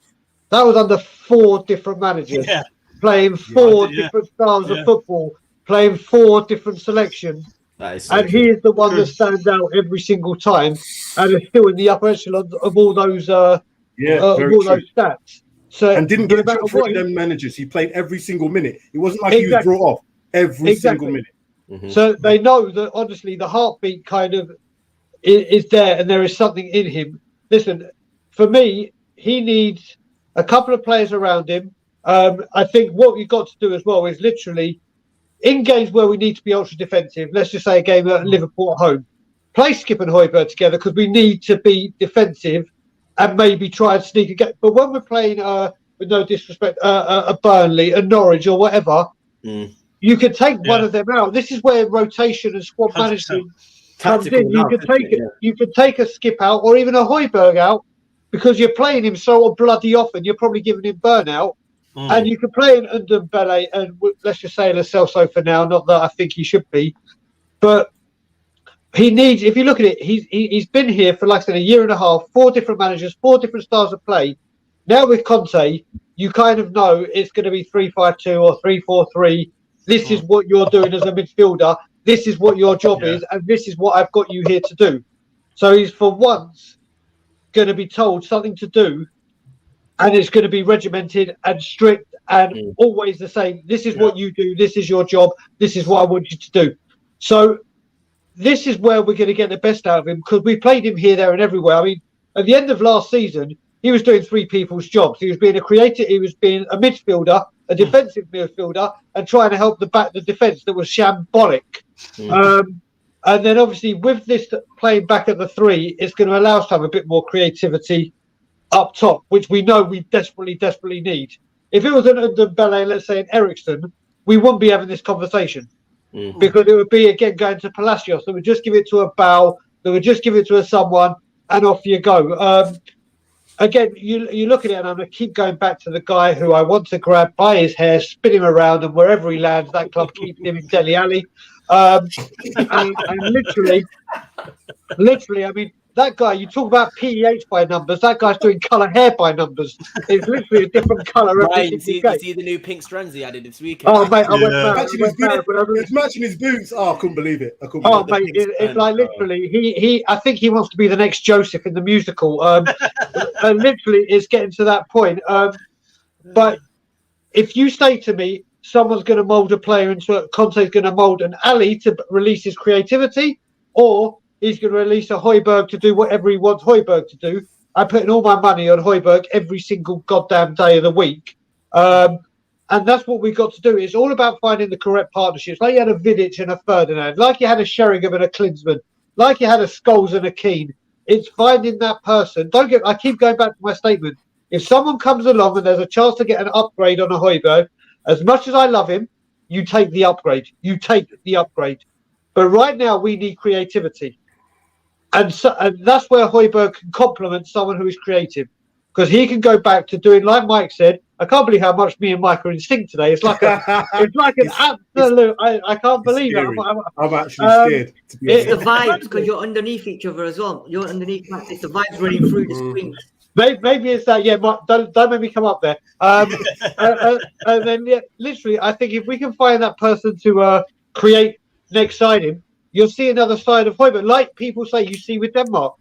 that was under 4 different managers. Yeah. Playing 4 different styles of football, playing 4 different selections. And he is the one that stands out every single time and is still in the upper echelon of all those those stats. So, and didn't get a for them managers. He played every single minute. It wasn't like he was brought off every single minute. Mm-hmm. So they know that honestly the heartbeat kind of is there and there is something in him. Listen, for me, he needs a couple of players around him. I think what we've got to do as well is literally in games where we need to be ultra defensive, let's just say a game at Liverpool at home, play Skip and Højbjerg together because we need to be defensive and maybe try and sneak a game. But when we're playing, with no disrespect, a Burnley, a Norwich or whatever, you can take one of them out. This is where rotation and squad management comes in. You can take a Skip out or even a Højbjerg out because you're playing him so bloody often. You're probably giving him burnout. And you can play an Ndombele and let's just say Lo Celso for now. Not that I think he should be, but he needs. If you look at it, he's been here for like I said a year and a half. 4 different managers, 4 different styles of play. Now with Conte, you kind of know it's going to be 3-5-2 or 3-4-3. This is what you're doing as a midfielder. This is what your job is, and this is what I've got you here to do. So he's for once going to be told something to do. And it's going to be regimented and strict and always the same. This is what you do. This is your job. This is what I want you to do. So this is where we're going to get the best out of him because we played him here, there and everywhere. I mean, at the end of last season, he was doing 3 people's jobs. He was being a creator. He was being a midfielder, a defensive midfielder, and trying to help the defence that was shambolic. And then obviously with this playing back at the 3, it's going to allow us to have a bit more creativity up top, which we know we desperately need. If it was an Ndombele, let's say an Ericsson, we wouldn't be having this conversation because it would be again going to Palacios. They would just give it to a Bow, they would just give it to someone, and off you go. Again, you look at it, and I'm going to keep going back to the guy who I want to grab by his hair, spin him around, and wherever he lands, that club keeps him in Dele Alli. And literally, I mean. That guy, you talk about PEH by numbers, that guy's doing colour hair by numbers. It's literally a different colour. Right, you see the new pink strands he added this weekend? Oh, mate, I went mad. It's matching his boots. Oh, I couldn't believe it. Mate, it's like literally, I think he wants to be the next Joseph in the musical. And literally, it's getting to that point. But if you say to me, someone's going to mould a player into Conte's going to mould an Ali to release his creativity, or he's going to release a Højbjerg to do whatever he wants Højbjerg to do. I'm putting all my money on Højbjerg every single goddamn day of the week. And that's what we've got to do. It's all about finding the correct partnerships. Like you had a Vidic and a Ferdinand, like you had a Sheringham and a Klinsmann, like you had a Scholes and a Keane. It's finding that person. I keep going back to my statement. If someone comes along and there's a chance to get an upgrade on a Højbjerg, as much as I love him, you take the upgrade. You take the upgrade. But right now we need creativity. And that's where Højbjerg can complement someone who is creative. Because he can go back to doing, like Mike said, I can't believe how much me and Mike are in sync today. It's like an absolute. I can't believe it. I'm actually scared. It's the vibes because you're underneath each other as well. You're underneath. It's the vibes running through the screens. Maybe it's that. Yeah, Mike, don't make me come up there. And then literally, I think if we can find that person to create next signing, you'll see another side of Højbjerg, like people say you see with Denmark.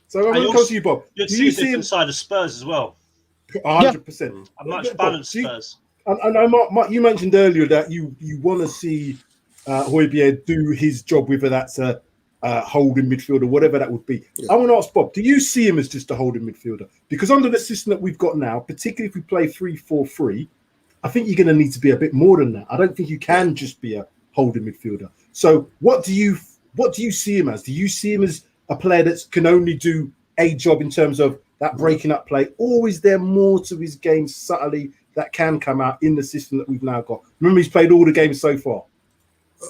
So I'm going to come to you, Bob. You'll see a different side of Spurs as well. 100%. A much balanced Spurs. I know, Mark, you mentioned earlier that you want to see Højbjerg do his job, whether that's a holding midfielder, whatever that would be. Yeah. I want to ask Bob, do you see him as just a holding midfielder? Because under the system that we've got now, particularly if we play 3-4-3, I think you're going to need to be a bit more than that. I don't think you can just be a holding midfielder. So what do you see him as? Do you see him as a player that can only do a job in terms of that breaking up play, or is there more to his game subtly that can come out in the system that we've now got? Remember, he's played all the games so far.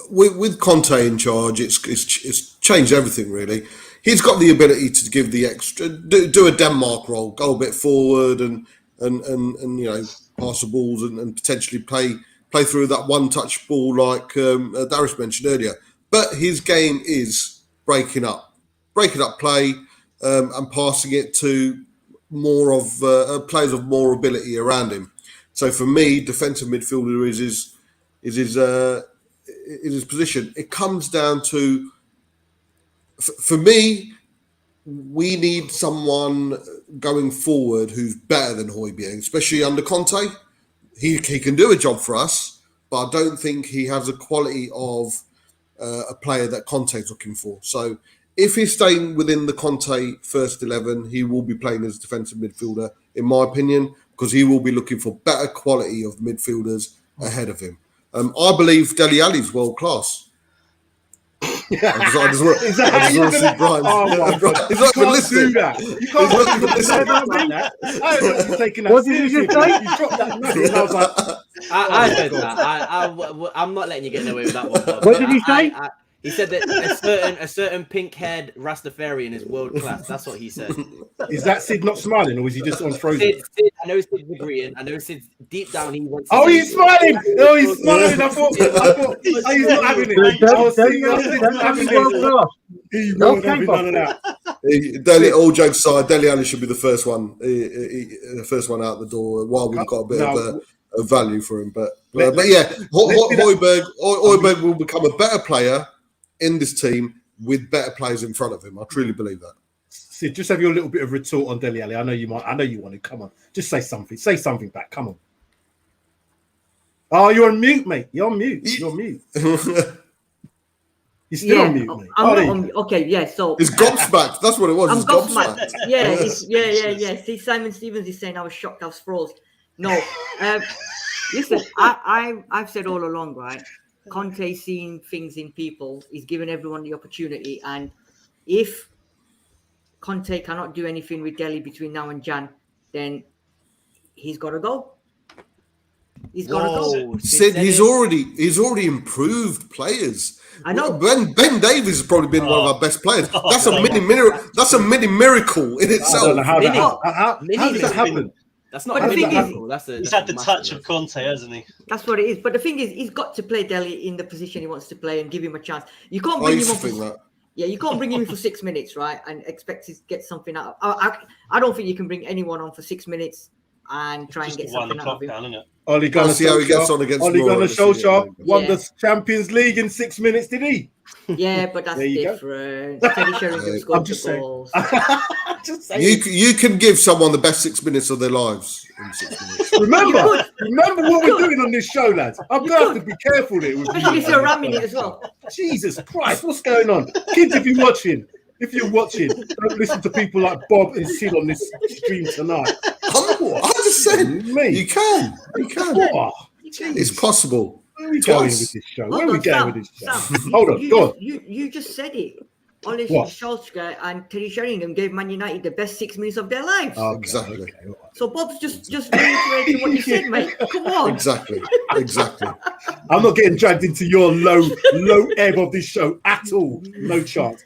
With Conte in charge, it's changed everything, really. He's got the ability to give the extra, do a Denmark role, go a bit forward and pass the balls and potentially play through that one-touch ball like Darius mentioned earlier. But his game is breaking up play and passing it to more of players of more ability around him. So for me, defensive midfielder is his position. It comes down to, for me, we need someone going forward who's better than Højbjerg, especially under Conte. He can do a job for us, but I don't think he has the quality of a player that Conte's looking for. So if he's staying within the Conte first 11, he will be playing as a defensive midfielder, in my opinion, because he will be looking for better quality of midfielders ahead of him. I believe Dele Alli's world class. I just want to see Brian. He's not even listening. You can't even listen that. What did you just say? You dropped that. I said that. I'm not letting you get away with that one. Bob. What did you say? He said that a certain pink-haired Rastafarian is world class. That's what he said. Is that Sid not smiling, or is he just on frozen? Sid, I know Sid's agreeing. I know Sid's deep down he wants. Oh, he's smiling! Oh, he's smiling! I thought he's not having it. I was thinking not having it. He won't have none of that. All jokes aside, Dele Alli should be the first one out the door. While we've got a bit of value for him, but yeah, Højbjerg will become a better player in this team with better players in front of him. I truly believe that. Sid, just have your little bit of retort on Dele Alli. I know you want it. Come on, just say something. Say something back. Come on. Oh, you're on mute, mate. You're on mute. You're still on mute, mate. Okay, yeah. So it's gobsmacked. That's what it was. I'm gobsmacked. Yeah. See, Simon Stevens is saying I was shocked. I was froze. No, listen. I've said all along, right? Conte's seeing things in people. He's giving everyone the opportunity, and if Conte cannot do anything with Dele between now and Jan, then he's got to go. He's got to go. Sid, he's already improved players. I know. Ben Davies has probably been one of our best players. That's a mini miracle. That's a mini miracle in itself. I don't know how does that happen? That's not. He's had the touch of Conte, hasn't he? That's what it is. But the thing is, he's got to play Dele in the position he wants to play and give him a chance. You can't bring him on. You can't bring him in for 6 minutes, right, and expect to get something out. I don't think you can bring anyone on for 6 minutes and try and get something out of him. down, isn't it? Ole Gunnar see how he gets on against Solskjaer won Yeah. the Champions League in 6 minutes, did he? Yeah, but that's There you go. different. Teddy Sheringham scored I'm just the saying. goals. Just saying. You can give someone the best 6 minutes of their lives in 6 minutes. Remember what we're doing on this show, lads. I'm going to have to be careful here. With Especially if you you're on ramming this it as well. Jesus Christ, what's going on? Kids, if you're watching, don't listen to people like Bob and Sid on this stream tonight. I just said Me. you can. Oh, It's possible. where are we going with this show? Where are we going with this show? Hold on, go on. You just said it. Ole What? Solskjaer and Teddy Sheringham gave Man United the best 6 minutes of their lives. Okay, Exactly. okay, all right. So Bob's just reiterating what you said, mate. Come on. Exactly. I'm not getting dragged into your low ebb of this show at all. No chance.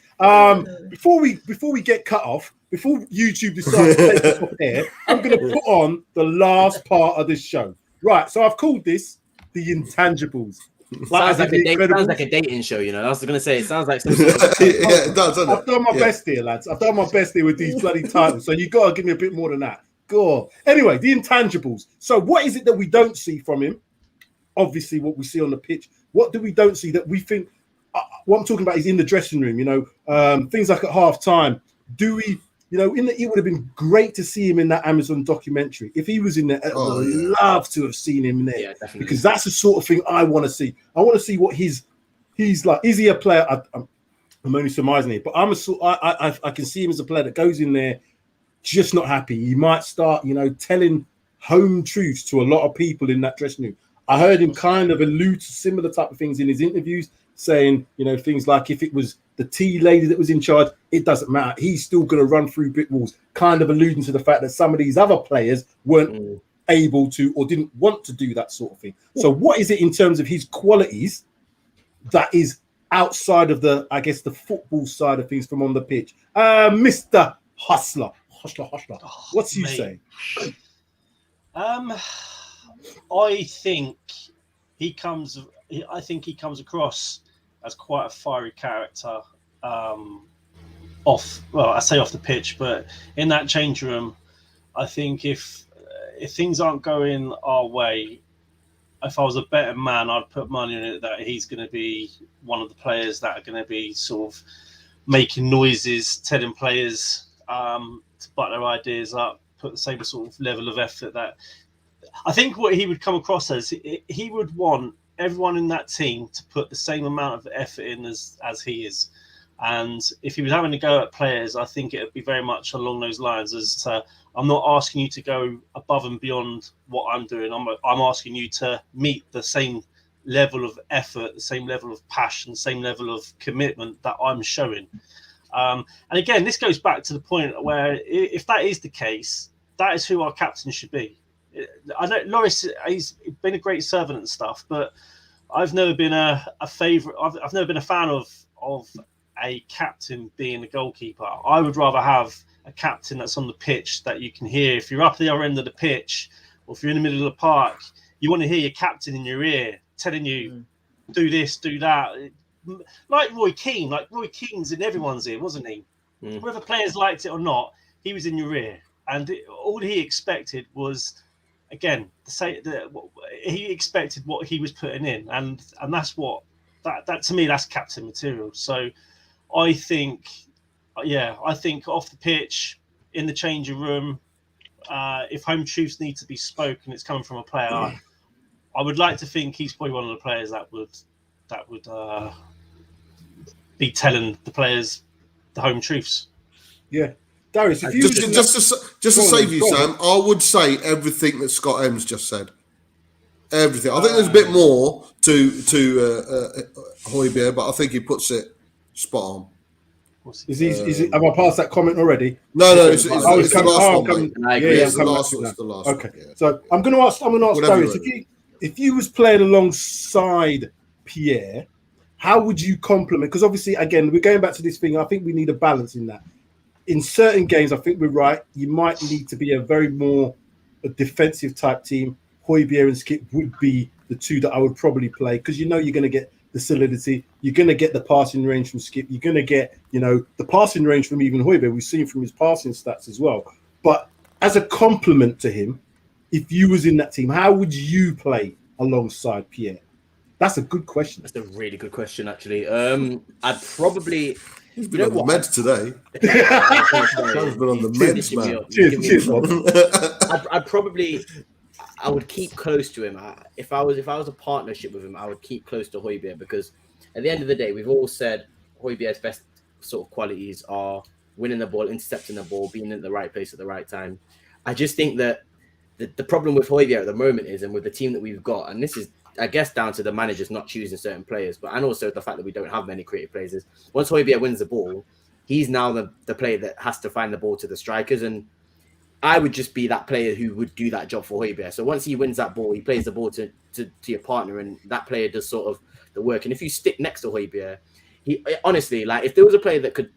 Before we get cut off, before YouTube decides to take us off air, I'm going to put on the last part of this show. Right. So I've called this the intangibles. Sounds like a dating show, you know. I was going to say, it sounds like some sort of... Yeah, it does, doesn't it? I've done my best here, lads. I've done my best here with these bloody titles. So you got to give me a bit more than that. Go on. Anyway, the intangibles. So what is it that we don't see from him? Obviously, what we see on the pitch. What do we don't see that we think? What I'm talking about is in the dressing room. You know, things like at half time. Do we? You know, it would have been great to see him in that Amazon documentary. If he was in there, I would love to have seen him there. Yeah, definitely. Because that's the sort of thing I want to see. I want to see what he's like. Is he a player? I'm only surmising it, but I can see him as a player that goes in there just not happy. He might start, you know, telling home truths to a lot of people in that dressing room. I heard him kind of allude to similar type of things in his interviews, saying, you know, things like if it was the tea lady that was in charge, it doesn't matter. He's still going to run through brick walls, kind of alluding to the fact that some of these other players weren't able to or didn't want to do that sort of thing. So what is it in terms of his qualities that is outside of the, I guess, the football side of things from on the pitch? Mr. Hustler. What's you say? I think he comes across as quite a fiery character off the pitch, but in that change room, I think if things aren't going our way, if I was a better man, I'd put money on it that he's going to be one of the players that are going to be sort of making noises, telling players to butt their ideas up, put the same sort of level of effort that I think what he would come across as, he would want everyone in that team to put the same amount of effort in as he is. And if he was having to go at players, I think it would be very much along those lines as to, I'm not asking you to go above and beyond what I'm doing. I'm asking you to meet the same level of effort, the same level of passion, the same level of commitment that I'm showing. And again, this goes back to the point where if that is the case, that is who our captain should be. I know Loris, he's been a great servant and stuff, but I've never been a favourite. I've never been a fan of a captain being a goalkeeper. I would rather have a captain that's on the pitch that you can hear. If you're up the other end of the pitch, or if you're in the middle of the park, you want to hear your captain in your ear telling you, do this, do that. Like Roy Keane. Like Roy Keane's in everyone's ear, wasn't he? Whether players liked it or not, he was in your ear. And all he expected was, again, he expected what he was putting in. And that's what, that to me, that's captain material. So I think off the pitch, in the changing room, if home truths need to be spoken, it's coming from a player. I would like to think he's probably one of the players that would be telling the players the home truths. Yeah, Darius, if you just to save you, Sam, I would say everything that Scott M's just said. Everything. I think there's a bit more to Højbjerg, but I think he puts it spot on. Is he? Have I passed that comment already? No, it's the last one. It's the last. Okay, one, yeah. So I'm going to ask Darius, if you was playing alongside Pierre, how would you complement? Because obviously, again, we're going back to this thing. I think we need a balance in that. In certain games, I think we're right. You might need to be a defensive type team. Højbjerg and Skip would be the two that I would probably play, because you're going to get the solidity. You're going to get the passing range from Skip. You're going to get, the passing range from even Højbjerg. We've seen from his passing stats as well. But as a compliment to him, if you was in that team? How would you play alongside Pierre? That's a good question. That's a really good question, actually. I'd probably. You've been on the meds today. I've been on the meds, man. Cheers. I'd probably. I would keep close to him. If I was a partnership with him, I would keep close to Højbjerg, because at the end of the day, we've all said Højbjerg's best sort of qualities are winning the ball, intercepting the ball, being in the right place at the right time. I just think that the problem with Højbjerg at the moment is, and with the team that we've got, and this is, I guess, down to the managers not choosing certain players, but and also the fact that we don't have many creative players, is once Højbjerg wins the ball, he's now the player that has to find the ball to the strikers, and I would just be that player who would do that job for Højbjerg. So once he wins that ball, he plays the ball to your partner, and that player does sort of the work. And if you stick next to Højbjerg, he honestly, like, if there was a player that could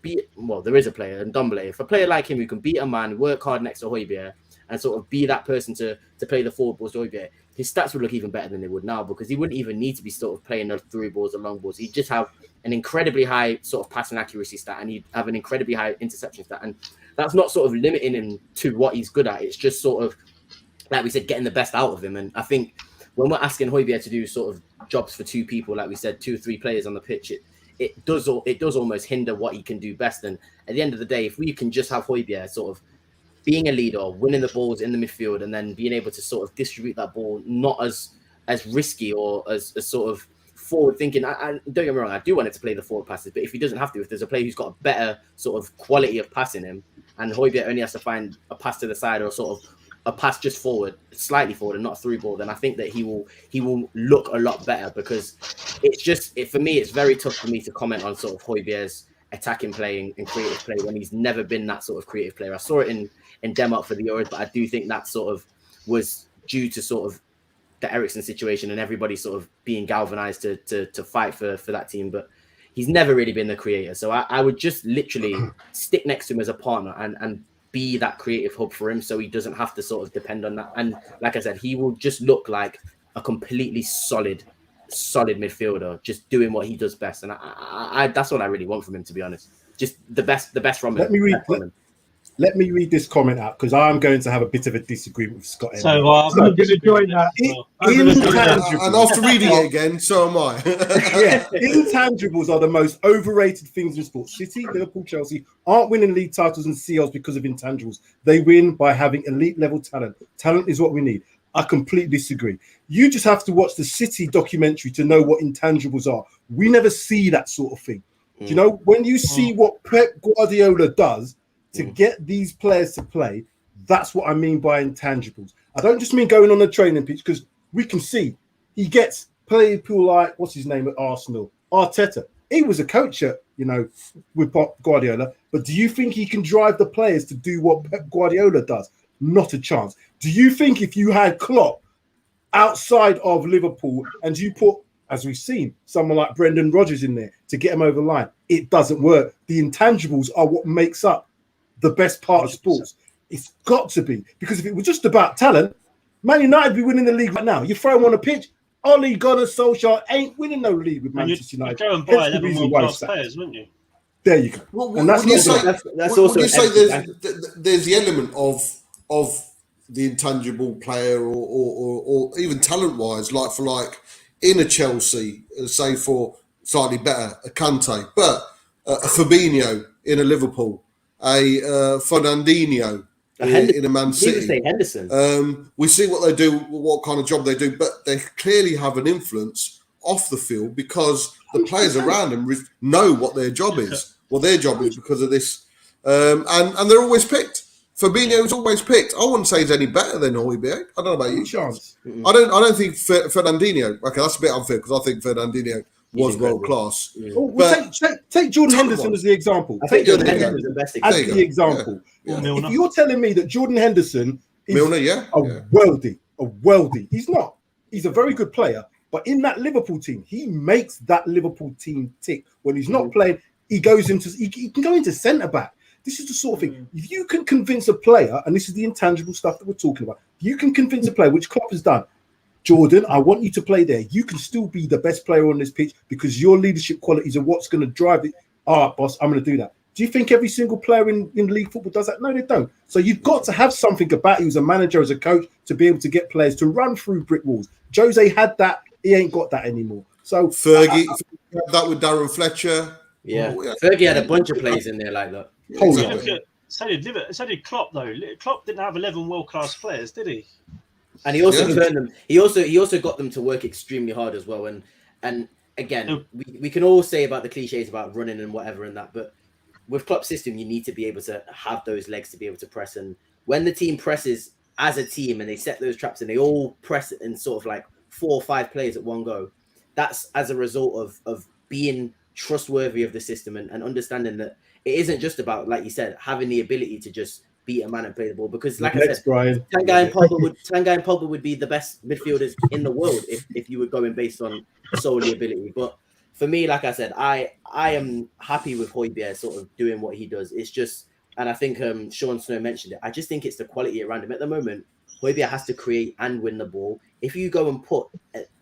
beat, well, there is a player, and Dombele, if a player like him who can beat a man, work hard next to Højbjerg, and sort of be that person to play the forward balls to Højbjerg, his stats would look even better than they would now, because he wouldn't even need to be sort of playing the through balls, the long balls. He'd just have an incredibly high sort of passing accuracy stat, and he'd have an incredibly high interception stat. And that's not sort of limiting him to what he's good at. It's just sort of, like we said, getting the best out of him. And I think when we're asking Højbjerg to do sort of jobs for two people, like we said, 2 or 3 players on the pitch, it does almost hinder what he can do best. And at the end of the day, if we can just have Højbjerg sort of being a leader, winning the balls in the midfield, and then being able to sort of distribute that ball, not as risky or as sort of forward thinking. I don't get me wrong, I do want it to play the forward passes, but if he doesn't have to, if there's a player who's got a better sort of quality of passing him, and Højbjerg only has to find a pass to the side or sort of a pass just forward, slightly forward, and not a through ball, then I think that he will look a lot better, because it's just, for me, it's very tough for me to comment on sort of Højbjerg's attacking play and creative play when he's never been that sort of creative player. I saw it in Denmark for the Euros, but I do think that sort of was due to sort of the Eriksen situation and everybody sort of being galvanized to fight for that team. But he's never really been the creator. So I would just literally stick next to him as a partner and be that creative hub for him, so he doesn't have to sort of depend on that. And like I said, he will just look like a completely solid midfielder, just doing what he does best. And I that's what I really want from him, to be honest. Just the best from him. Let me read this comment out, because I'm going to have a bit of a disagreement with Scott. So I'm going to join that. And after reading it again, so am I. Yeah, intangibles are the most overrated things in sports. City, Liverpool, Chelsea aren't winning league titles and CLs because of intangibles. They win by having elite level talent. Talent is what we need. I completely disagree. You just have to watch the City documentary to know what intangibles are. We never see that sort of thing. Do you know, when you see what Pep Guardiola does to get these players to play, that's what I mean by intangibles. I don't just mean going on a training pitch, because we can see he gets people like, what's his name at Arsenal, Arteta. He was a coach at, with Guardiola, but do you think he can drive the players to do what Pep Guardiola does? Not a chance. Do you think if you had Klopp outside of Liverpool and you put, as we've seen, someone like Brendan Rodgers in there to get him over the line, it doesn't work. The intangibles are what makes up the best part of sports. It's got to be, because if it was just about talent, Man United be winning the league right now. You throw them on a pitch, Ole Gunnar Solskjaer ain't winning no league with Manchester United. You'd go and buy 11 world-class players, wouldn't you? There you go. Well, and that's also there's the element of the intangible player or even talent-wise, like in a Chelsea, say for slightly better, a Kante, but a Fabinho in a Liverpool, a Fernandinho in a Man City. Say Henderson. We see what they do, what kind of job they do, but they clearly have an influence off the field because the players around them know what their job is. Well, their job is because of this, and they're always picked. Fabinho's always picked. I wouldn't say he's any better than Højbjerg. I don't know about you, Chance. I don't think Fernandinho. Okay, that's a bit unfair because I think Fernandinho was world class. Well, take Jordan Henderson as the example. Take Jordan Henderson as the best example. Yeah. If you're telling me that Jordan Henderson is a worldie, he's not. He's a very good player, but in that Liverpool team, he makes that Liverpool team tick. When he's not playing, he goes into he can go into centre back. This is the sort of thing. If you can convince a player, and this is the intangible stuff that we're talking about, you can convince a player, which Klopp has done. Jordan, I want you to play there. You can still be the best player on this pitch because your leadership qualities are what's going to drive it. All right, boss, I'm going to do that. Do you think every single player in league football does that? No, they don't. So you've got to have something about you as a manager, as a coach, to be able to get players to run through brick walls. Jose had that. He ain't got that anymore. So Fergie had that with Darren Fletcher. Yeah. Fergie had a bunch of players in there like that. So did Klopp though. Klopp didn't have 11 world-class players, did he? And he also turned them. He also got them to work extremely hard as well. And again, we can all say about the cliches about running and whatever and that, but with Klopp's system, you need to be able to have those legs to be able to press. And when the team presses as a team and they set those traps and they all press in sort of like 4 or 5 players at one go, that's as a result of being trustworthy of the system and understanding that it isn't just about, like you said, having the ability to just beat a man and play the ball. Because like I said, Tanguy and Pogba would be the best midfielders in the world if you were going based on solely ability. But for me, like I said, I am happy with Højbjerg sort of doing what he does. It's just, and I think Sean Snow mentioned it, I just think it's the quality around him. At the moment, Højbjerg has to create and win the ball. If you go and put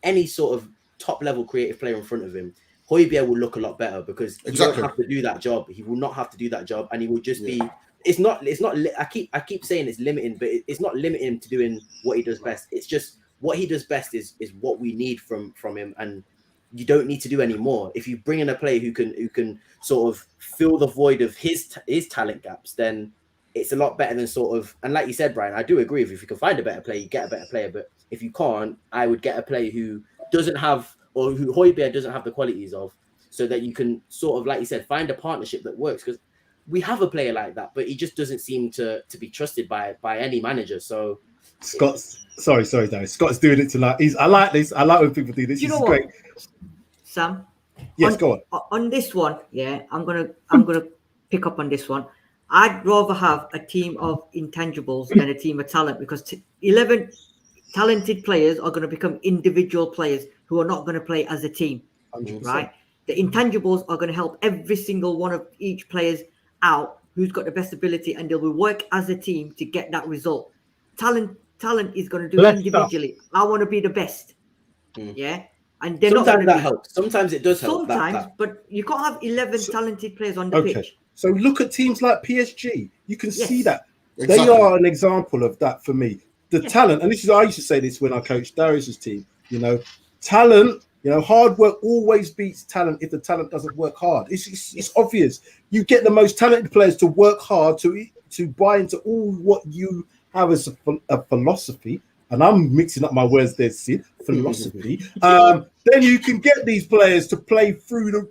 any sort of top-level creative player in front of him, Højbjerg will look a lot better because he won't have to do that job. He will not have to do that job, and he will just be... It's not. I keep saying it's limiting, but it's not limiting him to doing what he does best. It's just what he does best is what we need from him, and you don't need to do any more. If you bring in a player who can sort of fill the void of his talent gaps, then it's a lot better than sort of. And like you said, Brian, I do agree with you. If you can find a better player, you get a better player. But if you can't, I would get a player who doesn't have, or who Højbjerg doesn't have the qualities of, so that you can sort of, like you said, find a partnership that works. Because we have a player like that, but he just doesn't seem to be trusted by any manager. So Scott's sorry, Darius. Scott's doing it tonight. I like this. I like when people do this. This is great. Sam? Yes, go on. On this one, yeah, I'm gonna pick up on this one. I'd rather have a team of intangibles than a team of talent, because 11 talented players are going to become individual players who are not going to play as a team, 100%. right? The intangibles are going to help every single one of each players out who's got the best ability, and they'll work as a team to get that result. Talent is going to do it individually. I want to be the best, yeah. And they're sometimes that helps. Sometimes it does help. Sometimes, but you can't have 11 talented players on the pitch. So look at teams like PSG. You can see that. Exactly. They are an example of that for me. The talent, and this is, I used to say this when I coached Darius's team, talent, hard work always beats talent if the talent doesn't work hard. It's obvious. You get the most talented players to work hard, to buy into all what you have as a philosophy, and I'm mixing up my words there, Sid, philosophy, then you can get these players to play through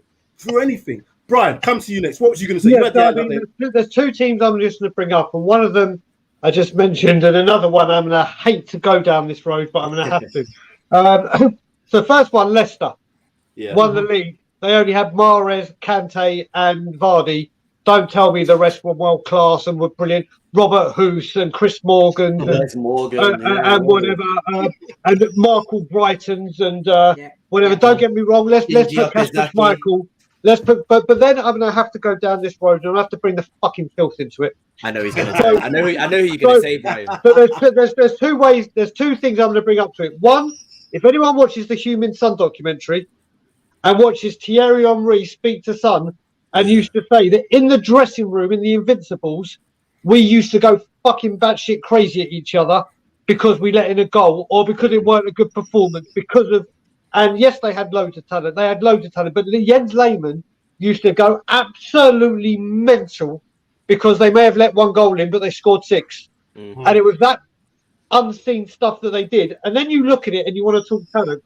anything. Brian, come to you next. What was you going to say? There's 2 teams I'm just going to bring up, and one of them I just mentioned, and another one I'm going to hate to go down this road, but I'm going to have to. So first one, Leicester, won the league. They only had Mahrez, Kante, and Vardy. Don't tell me the rest were world class and were brilliant. Robert Hoos and Chris Morgan and whatever, and Michael Brightons and whatever. Don't get me wrong. Let's put Casper Michael. But then I'm going to have to go down this road and I'll have to bring the fucking filth into it. I know he's going to say. I know who you're going to say, Brian. So there's 2 ways. There's 2 things I'm going to bring up to it. One, if anyone watches the Human Son documentary and watches Thierry Henry speak to Son and used to say that in the dressing room in the Invincibles, we used to go fucking batshit crazy at each other because we let in a goal or because it weren't a good performance and yes, they had loads of talent. But Jens Lehmann used to go absolutely mental because they may have let 1 goal in, but they scored 6. Mm-hmm. And it was that unseen stuff that they did. And then you look at it and you want to talk talent.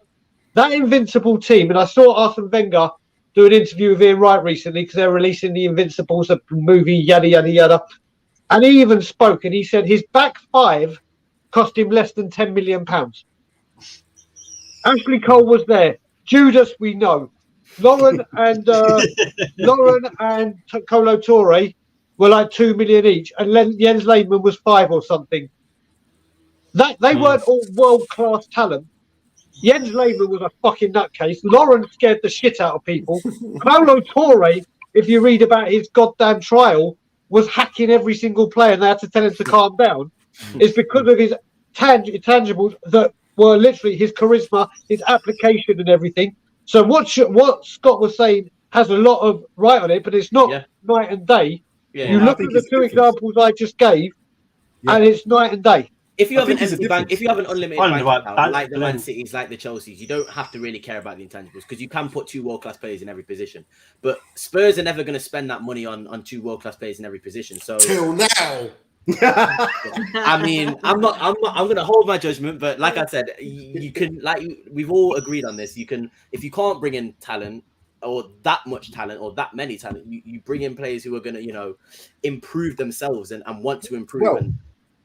That Invincible team, and I saw Arsene Wenger do an interview with Ian Wright recently because they're releasing the Invincibles, a movie, yada, yada, yada. And he even spoke and he said his back 5 cost him less than £10 million. Ashley Cole was there. Judas, we know. Lauren and Kolo Touré were like 2 million each, and Jens Lehmann was 5 or something. That they weren't all world-class talent. Jens Lehmann was a fucking nutcase. Lauren scared the shit out of people. Kolo Touré, if you read about his goddamn trial, was hacking every single player, and they had to tell him to calm down. It's because of his tangibles that were literally his charisma, his application, and everything. So what Scott was saying has a lot of right on it, but it's not night and day. You look at the two examples I just gave, and it's night and day. If you have an empty bank, if you have an unlimited bank account, like the Man Cities, like the Chelseas, you don't have to really care about the intangibles because you can put 2 world-class players in every position. But Spurs are never going to spend that money on 2 world-class players in every position. So till now. I mean, I'm going to hold my judgment, but like I said, you can, like we've all agreed on this. You can, if you can't bring in talent or that much talent or that many talent, you bring in players who are going to, improve themselves and want to improve. Well,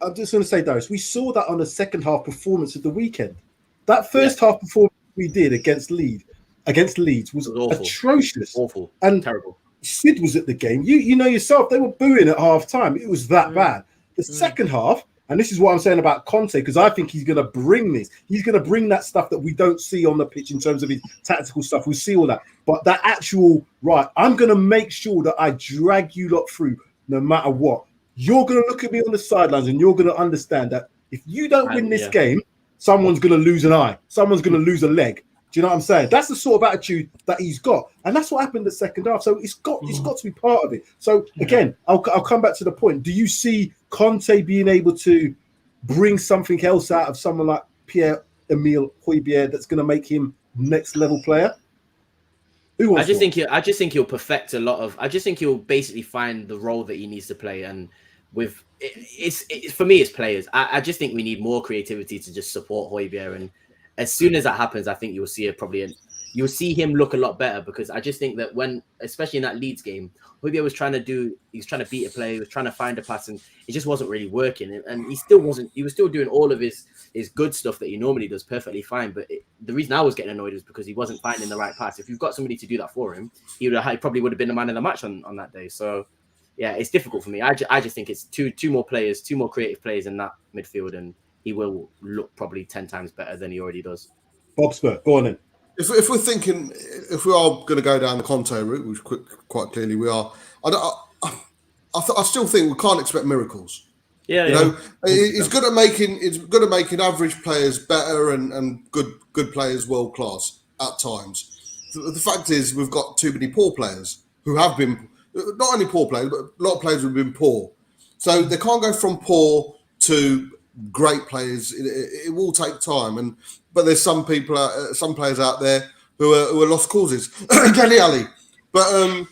I'm just going to say, Darius, we saw that on the second half performance of the weekend. That first half performance we did against Leeds was awful. Atrocious, awful, and terrible. Sid was at the game. You know yourself, they were booing at half time. It was that bad. The second half, and this is what I'm saying about Conte, because I think he's going to bring this. He's going to bring that stuff that we don't see on the pitch in terms of his tactical stuff. We see all that. But that actual, I'm going to make sure that I drag you lot through no matter what. You're going to look at me on the sidelines and you're going to understand that if you don't win this game, someone's going to lose an eye. Someone's going to lose a leg. Do you know what I'm saying? That's the sort of attitude that he's got. And that's what happened the second half. So it's got to be part of it. So again, I'll come back to the point. Do you see Conte being able to bring something else out of someone like Pierre-Emile Højbjerg that's going to make him next level player? I just think he'll perfect a lot of. I just think he'll basically find the role that he needs to play, and with it's for me, it's players. I just think we need more creativity to just support Højbjerg, and as soon as that happens, I think you'll see you'll see him look a lot better, because I just think that when, especially in that Leeds game, Højbjerg was trying to beat a play, he was trying to find a pass, and it just wasn't really working, and he was still doing all of his good stuff that he normally does perfectly fine. But the reason I was getting annoyed is because he wasn't finding the right pass. If you've got somebody to do that for him, he probably would have been the man of the match on that day. So yeah, it's difficult for me. I just think it's two more players, 2 more creative players in that midfield, and he will look probably 10 times better than he already does. Bob Spur, go on then. If we're thinking, if we are going to go down the Conte route, which quite clearly we are, I still think we can't expect miracles. Yeah, he's good at making average players better and good players world class at times. The fact is, we've got too many poor players who have been not only poor players, but a lot of players who have been poor. So they can't go from poor to great players. It will take time, but there's some players out there who are lost causes. Dele Alli, but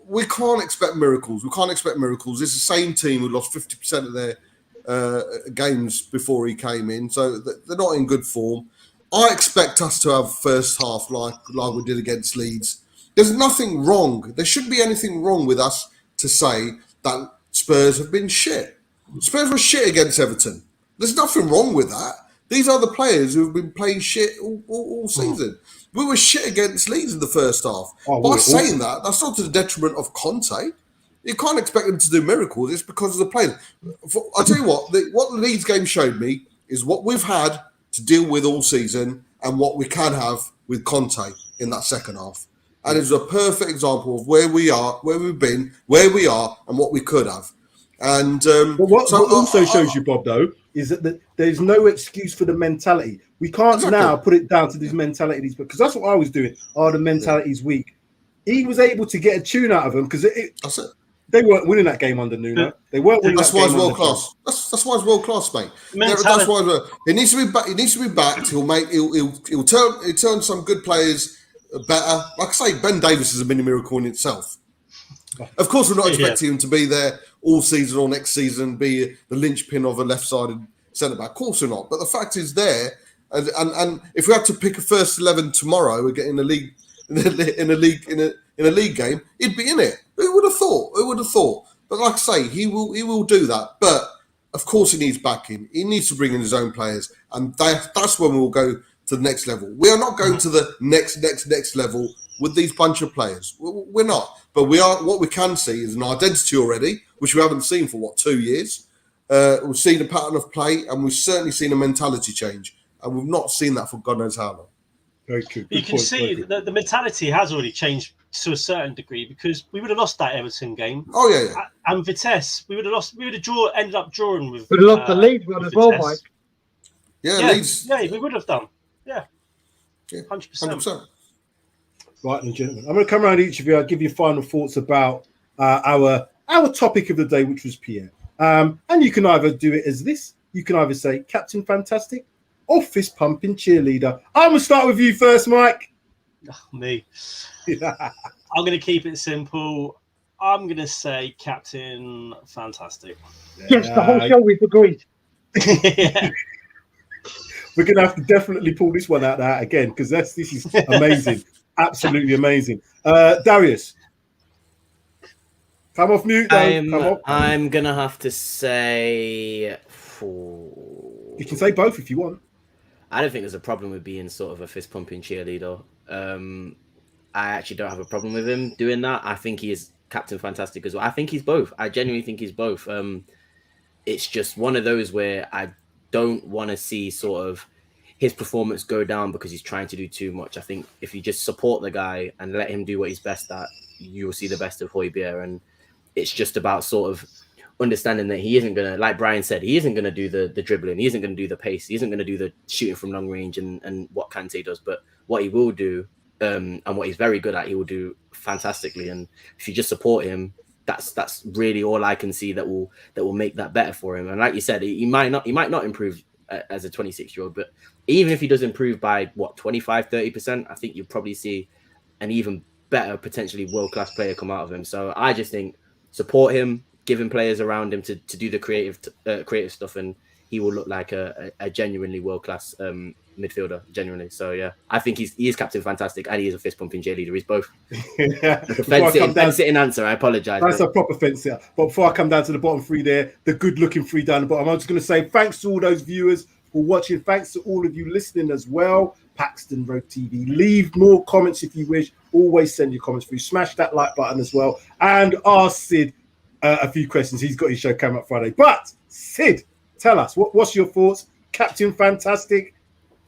we can't expect miracles. It's the same team who lost 50% of their games before he came in, so they're not in good form. I expect us to have first half like we did against Leeds. There's nothing wrong. There shouldn't be anything wrong with us to say that Spurs have been shit. Spurs were shit against Everton. There's nothing wrong with that. These are the players who have been playing shit all season. We were shit against Leeds in the first half. By saying that, that's not to the detriment of Conte. You can't expect them to do miracles. It's because of the players. I'll tell you what the Leeds game showed me is what we've had to deal with all season and what we can have with Conte in that second half. And it's a perfect example of where we are, where we've been, where we are, and what we could have. And what also shows you, Bob, though, is that there's no excuse for the mentality. We can't now put it down to these mentalities, because that's what I was doing. The mentality's weak. He was able to get a tune out of them because they weren't winning that game under Nuno. They weren't winning. That's why it's world class. That's why it's world class, mate. That's why it needs to be back. It needs to be backed. He'll turn some good players better. Like I say, Ben Davies is a mini miracle in itself. Of course, we're not expecting him to be there all season or next season, be the linchpin of a left-sided centre back. Of course, we're not. But the fact is, there, and if we had to pick a first 11 tomorrow, we're getting in a league game, he'd be in it. Who would have thought? But like I say, he will do that. But of course, he needs backing. He needs to bring in his own players, and that's when we'll go to the next level. We are not going to the next level with these bunch of players. We're not. But we are. What we can see is an identity already, which we haven't seen for 2 years. We've seen a pattern of play, and we've certainly seen a mentality change, and we've not seen that for God knows how long. Very true. You can see that the mentality has already changed to a certain degree, because we would have lost that Everton game. Oh yeah. And Vitesse, we would have lost. We would have ended up drawing with. We'd have lost the Leeds one as well, Mike. Yeah, Leeds. Yeah, we would have done. Yeah, 100%. Right then, gentlemen, I'm going to come around each of you. I'll give you final thoughts about our topic of the day, which was Pierre. And you can either do it as this. You can either say Captain Fantastic or fist pumping cheerleader. I'm going to start with you first, Mike. Me. I'm going to keep it simple. I'm going to say Captain Fantastic. Yes, the whole show we've agreed. Yeah. We're going to have to definitely pull this one out again because this is amazing. Absolutely amazing. Darius. Come off mute, though. I'm going to have to say... You can say both if you want. I don't think there's a problem with being sort of a fist-pumping cheerleader. I actually don't have a problem with him doing that. I think he is Captain Fantastic as well. I think he's both. I genuinely think he's both. It's just one of those where I don't want to see sort of his performance go down because he's trying to do too much. I think if you just support the guy and let him do what he's best at, you will see the best of Højbjerg. And it's just about sort of understanding that he isn't going to, like Brian said, he isn't going to do the dribbling. He isn't going to do the pace. He isn't going to do the shooting from long range and what Kante does. But what he will do and what he's very good at, he will do fantastically. And if you just support him, that's really all I can see that will make that better for him. And like you said, he might not improve as a 26-year-old, but even if he does improve by 25-30%, I think you'll probably see an even better, potentially world-class player come out of him. So I just think support him, give him players around him to do the creative stuff, and he will look like a genuinely world-class midfielder, genuinely. So yeah, I think he is Captain Fantastic and he is a fist-pumping cheerleader. He's both. Fence-sitting answer. I apologise. That's a proper fence-sitter. But before I come down to the bottom three there, the good-looking three down the bottom, I'm just going to say thanks to all those viewers for watching. Thanks to all of you listening as well. Paxton Road TV. Leave more comments if you wish. Always send your comments through. Smash that like button as well. And ask Sid a few questions. He's got his show coming up Friday. But Sid, tell us, what's your thoughts? Captain Fantastic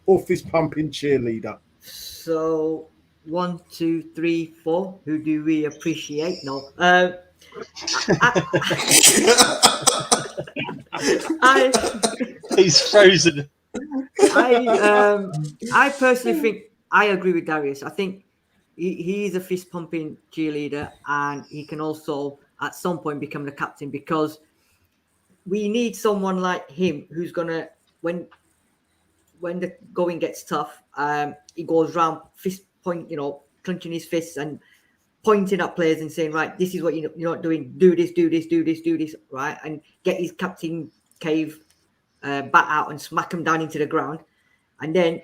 or fist pumping cheerleader? So 1, 2, 3, 4. Who do we appreciate? No. He's frozen. I personally think I agree with Darius. I think he's a fist pumping cheerleader, and he can also at some point become the captain, because we need someone like him who's gonna, when the going gets tough, he goes around fist point, clenching his fists and pointing at players and saying, right, this is what you're not doing. Do this, right? And get his captain cave bat out and smack him down into the ground. And then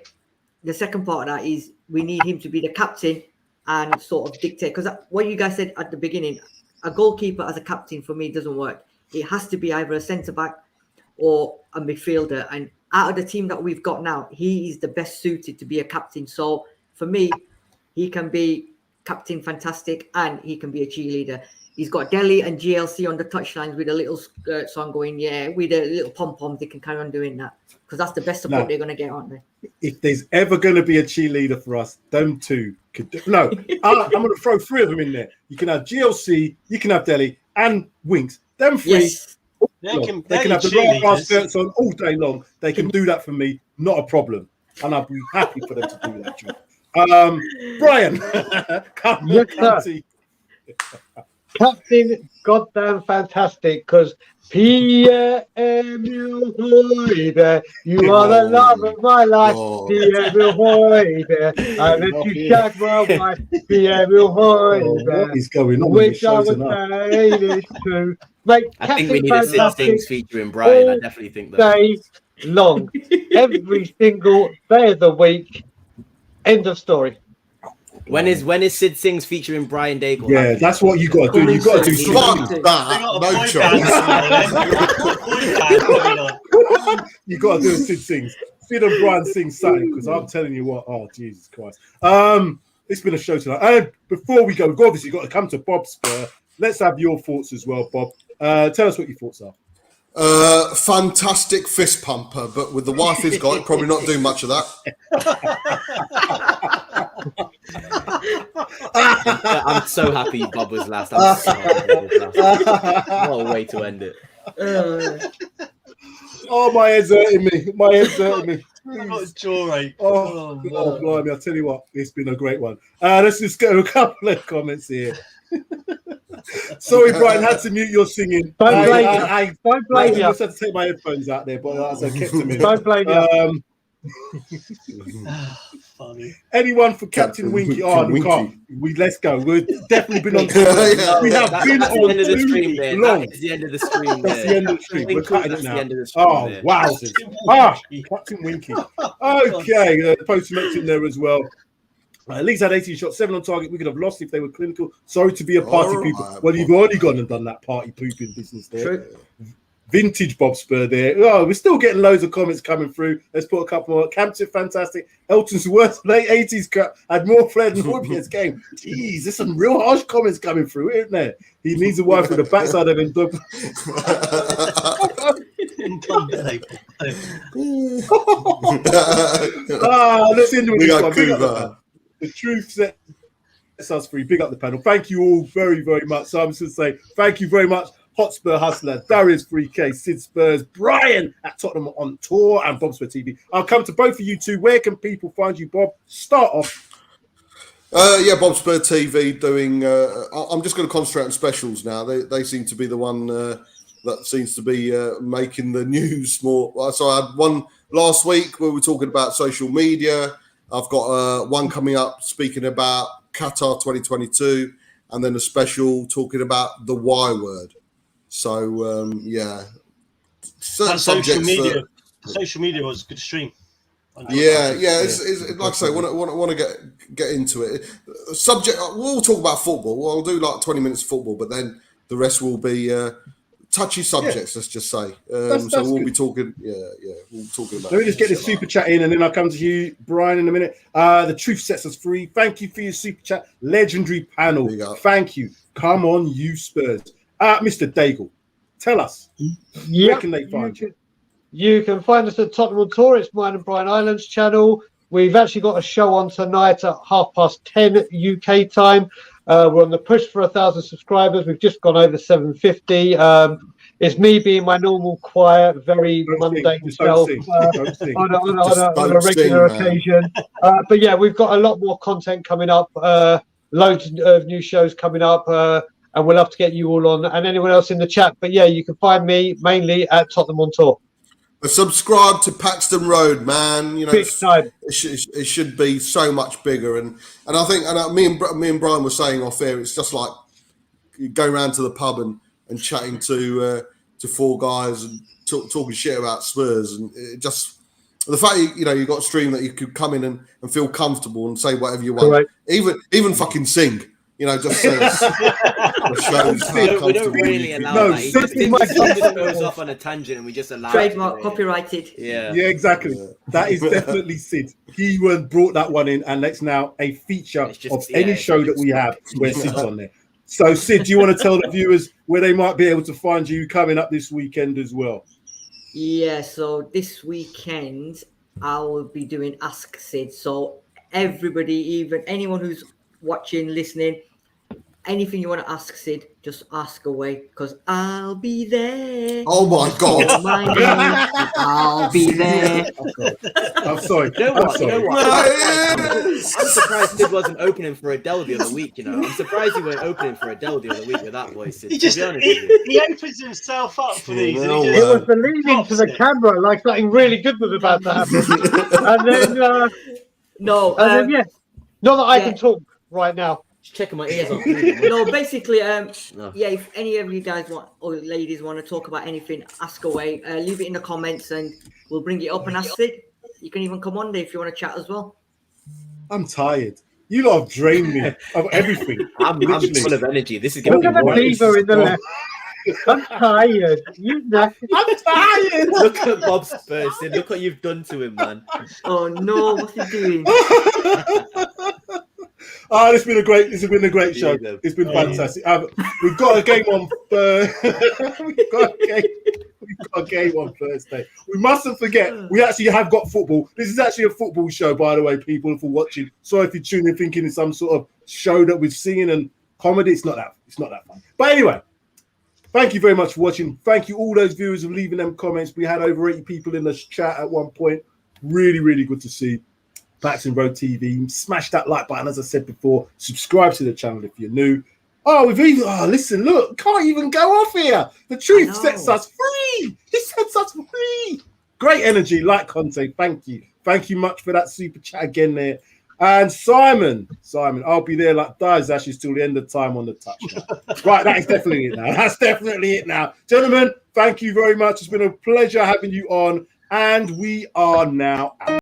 the second part of that is we need him to be the captain and sort of dictate. Because what you guys said at the beginning, a goalkeeper as a captain for me doesn't work. It has to be either a centre-back or a midfielder. And out of the team that we've got now, he is the best suited to be a captain. So for me, he can be Captain Fantastic and he can be a cheerleader. He's got Deli and GLC on the touchlines with a little skirt song going, yeah, with a little pom-poms. They can carry on doing that because that's the best support they're going to get, aren't they? If there's ever going to be a cheerleader for us, them two could do. No, I'm going to throw three of them in there. You can have GLC, you can have Deli, and Winks. Them three, yes. they can have the long skirts on all day long. They can do that for me, not a problem. And I'll be happy for them to do that job. Brian, come on, Captain goddamn Fantastic, because Pierre-Emile Højbjerg, you are the love of my life, Pierre-Emile Højbjerg. I let you shag my wife, Pierre-Emile Højbjerg. What is going on? Which I would say is true. Mate, I think we need a Sid Things featuring Brian. I definitely think that. Day long, every single day of the week. End of story. When is Sid Sings featuring Brian Daigle? Yeah, that's what you got to do. You got to do Fuck that. No chance. You got to do a Sid Sings. Sid and Brian sing something, because I'm telling you what. Oh, Jesus Christ. It's been a show tonight. And before we go, we've obviously got to come to Bob Spur. Let's have your thoughts as well, Bob. Tell us what your thoughts are. Fantastic fist pumper, but with the wife he's got, probably not do much of that. I'm so happy Bob was last. I'm so happy Bob was last. What a way to end it. Oh, my head's hurting me. I got a jaw ache. Oh, blimey, I'll tell you what, it's been a great one. Let's just go to a couple of comments here. Sorry, Brian, had to mute your singing. I just had to take my headphones out there, but I kept them in. Don't blame you. Funny. Anyone for Captain Winky? Let's go. We've definitely been on. We have been on the end of the stream there. long. That is the end of the stream. That's the end of the stream. We're cutting it now. Wowzers. Captain Winky. Okay, post mentioned there as well. At least had 18 shots, 7 on target. We could have lost if they were clinical. Sorry to be a party people. Well, you've already gone and done that party pooping business there. True. Vintage Bob Spur there. Oh, we're still getting loads of comments coming through. Let's put a couple more. Campton, fantastic. Elton's worst late 80s cut had more flair than Højbjerg's game. Jeez, there's some real harsh comments coming through, isn't there? He needs a wife with the backside of him. Let's end with this one. The truth sets us free. Big up the panel. Thank you all very, very much. So I'm just going to say thank you very much. Hotspur Hustler, Darius 3K, Sid Spurs, Brian at Tottenham on tour, and Bob Spur TV. I'll come to both of you two. Where can people find you, Bob? Start off. Bob Spur TV doing. I'm just going to concentrate on specials now. They seem to be the one that seems to be making the news more. So I had one last week where we were talking about social media. I've got one coming up speaking about Qatar 2022, and then a special talking about the Y word. So social media. Social media was a good stream. It's like I say, want to get into it. Subject. We'll talk about football. I'll do like 20 minutes of football, but then the rest will be touchy subjects. Let's just say. So we'll be talking. We'll talk about. Let me just get this super chat in, and then I'll come to you, Brian, in a minute. The truth sets us free. Thank you for your super chat, legendary panel. Thank you. Come on, you Spurs. Mr. Daigle, tell us, where can they find you? You can find us at Tottenham on Tour. It's mine and Brian Island's channel. We've actually got a show on tonight at 10:30 UK time. We're on the push for 1,000 subscribers. We've just gone over 750. It's me being my normal, quiet, very mundane self on a regular occasion. But yeah, we've got a lot more content coming up. Loads of new shows coming up. And we'll have to get you all on and anyone else in the chat. But yeah, you can find me mainly at Tottenham on Tour. Subscribe to Paxton Road, man. You know, big time. It should be so much bigger. And I think, me and Brian were saying off air, it's just like going around to the pub and chatting to four guys and talking shit about Spurs. And it just the fact you got a stream that you could come in and feel comfortable and say whatever you want, right. even fucking sing. Just says we don't really allow that. He just goes off on a tangent and we just allow trademark, copyrighted. Yeah, exactly. That is definitely Sid. He brought that one in, and that's now a feature of any show that we have where Sid's on there. So, Sid, do you want to tell the viewers where they might be able to find you coming up this weekend as well? Yeah, so this weekend I will be doing Ask Sid. So everybody, even anyone who's watching, listening, anything you want to ask Sid, just ask away, because I'll be there. Oh my God. I'll be there. I'm sorry. You know what? I'm surprised Sid wasn't opening for Adele the other week, I'm surprised he weren't opening for Adele the other week with that voice, Sid. He opens himself up for these. It was believing to the camera like something really good was about to happen. And then, not that I can talk right now. Just checking my ears off. No, basically, if any of you guys want or ladies want to talk about anything, ask away. Leave it in the comments and we'll bring it up and ask Sid. You can even come on there if you want to chat as well. I'm tired. You lot have drained me of everything. I'm full of energy. This is going to be diva in the left. I'm tired. I'm tired. Look at Bob Spurs, Sid. Look what you've done to him, man. Oh no, what's he doing? This has been a great show. It's been fantastic. We've got a game on we've got a game on Thursday. We mustn't forget we actually have got football. This is actually a football show, by the way, people, for watching. Sorry if you're tuning in thinking it's some sort of show that we're seeing and comedy. It's not that fun. But anyway, thank you very much for watching. Thank you all those viewers for leaving them comments. We had over 80 people in the chat at one point. Really, really good to see. Paxton Road TV. Smash that like button, as I said before. Subscribe to the channel if you're new. Oh, listen, look, can't even go off here. The truth sets us free. He sets us free. Great energy, like Conte. Thank you. Thank you much for that super chat again there. And Simon, I'll be there like Dies Ashes till the end of time on the touch. Right, that is definitely it now. That's definitely it now. Gentlemen, thank you very much. It's been a pleasure having you on. And we are now out.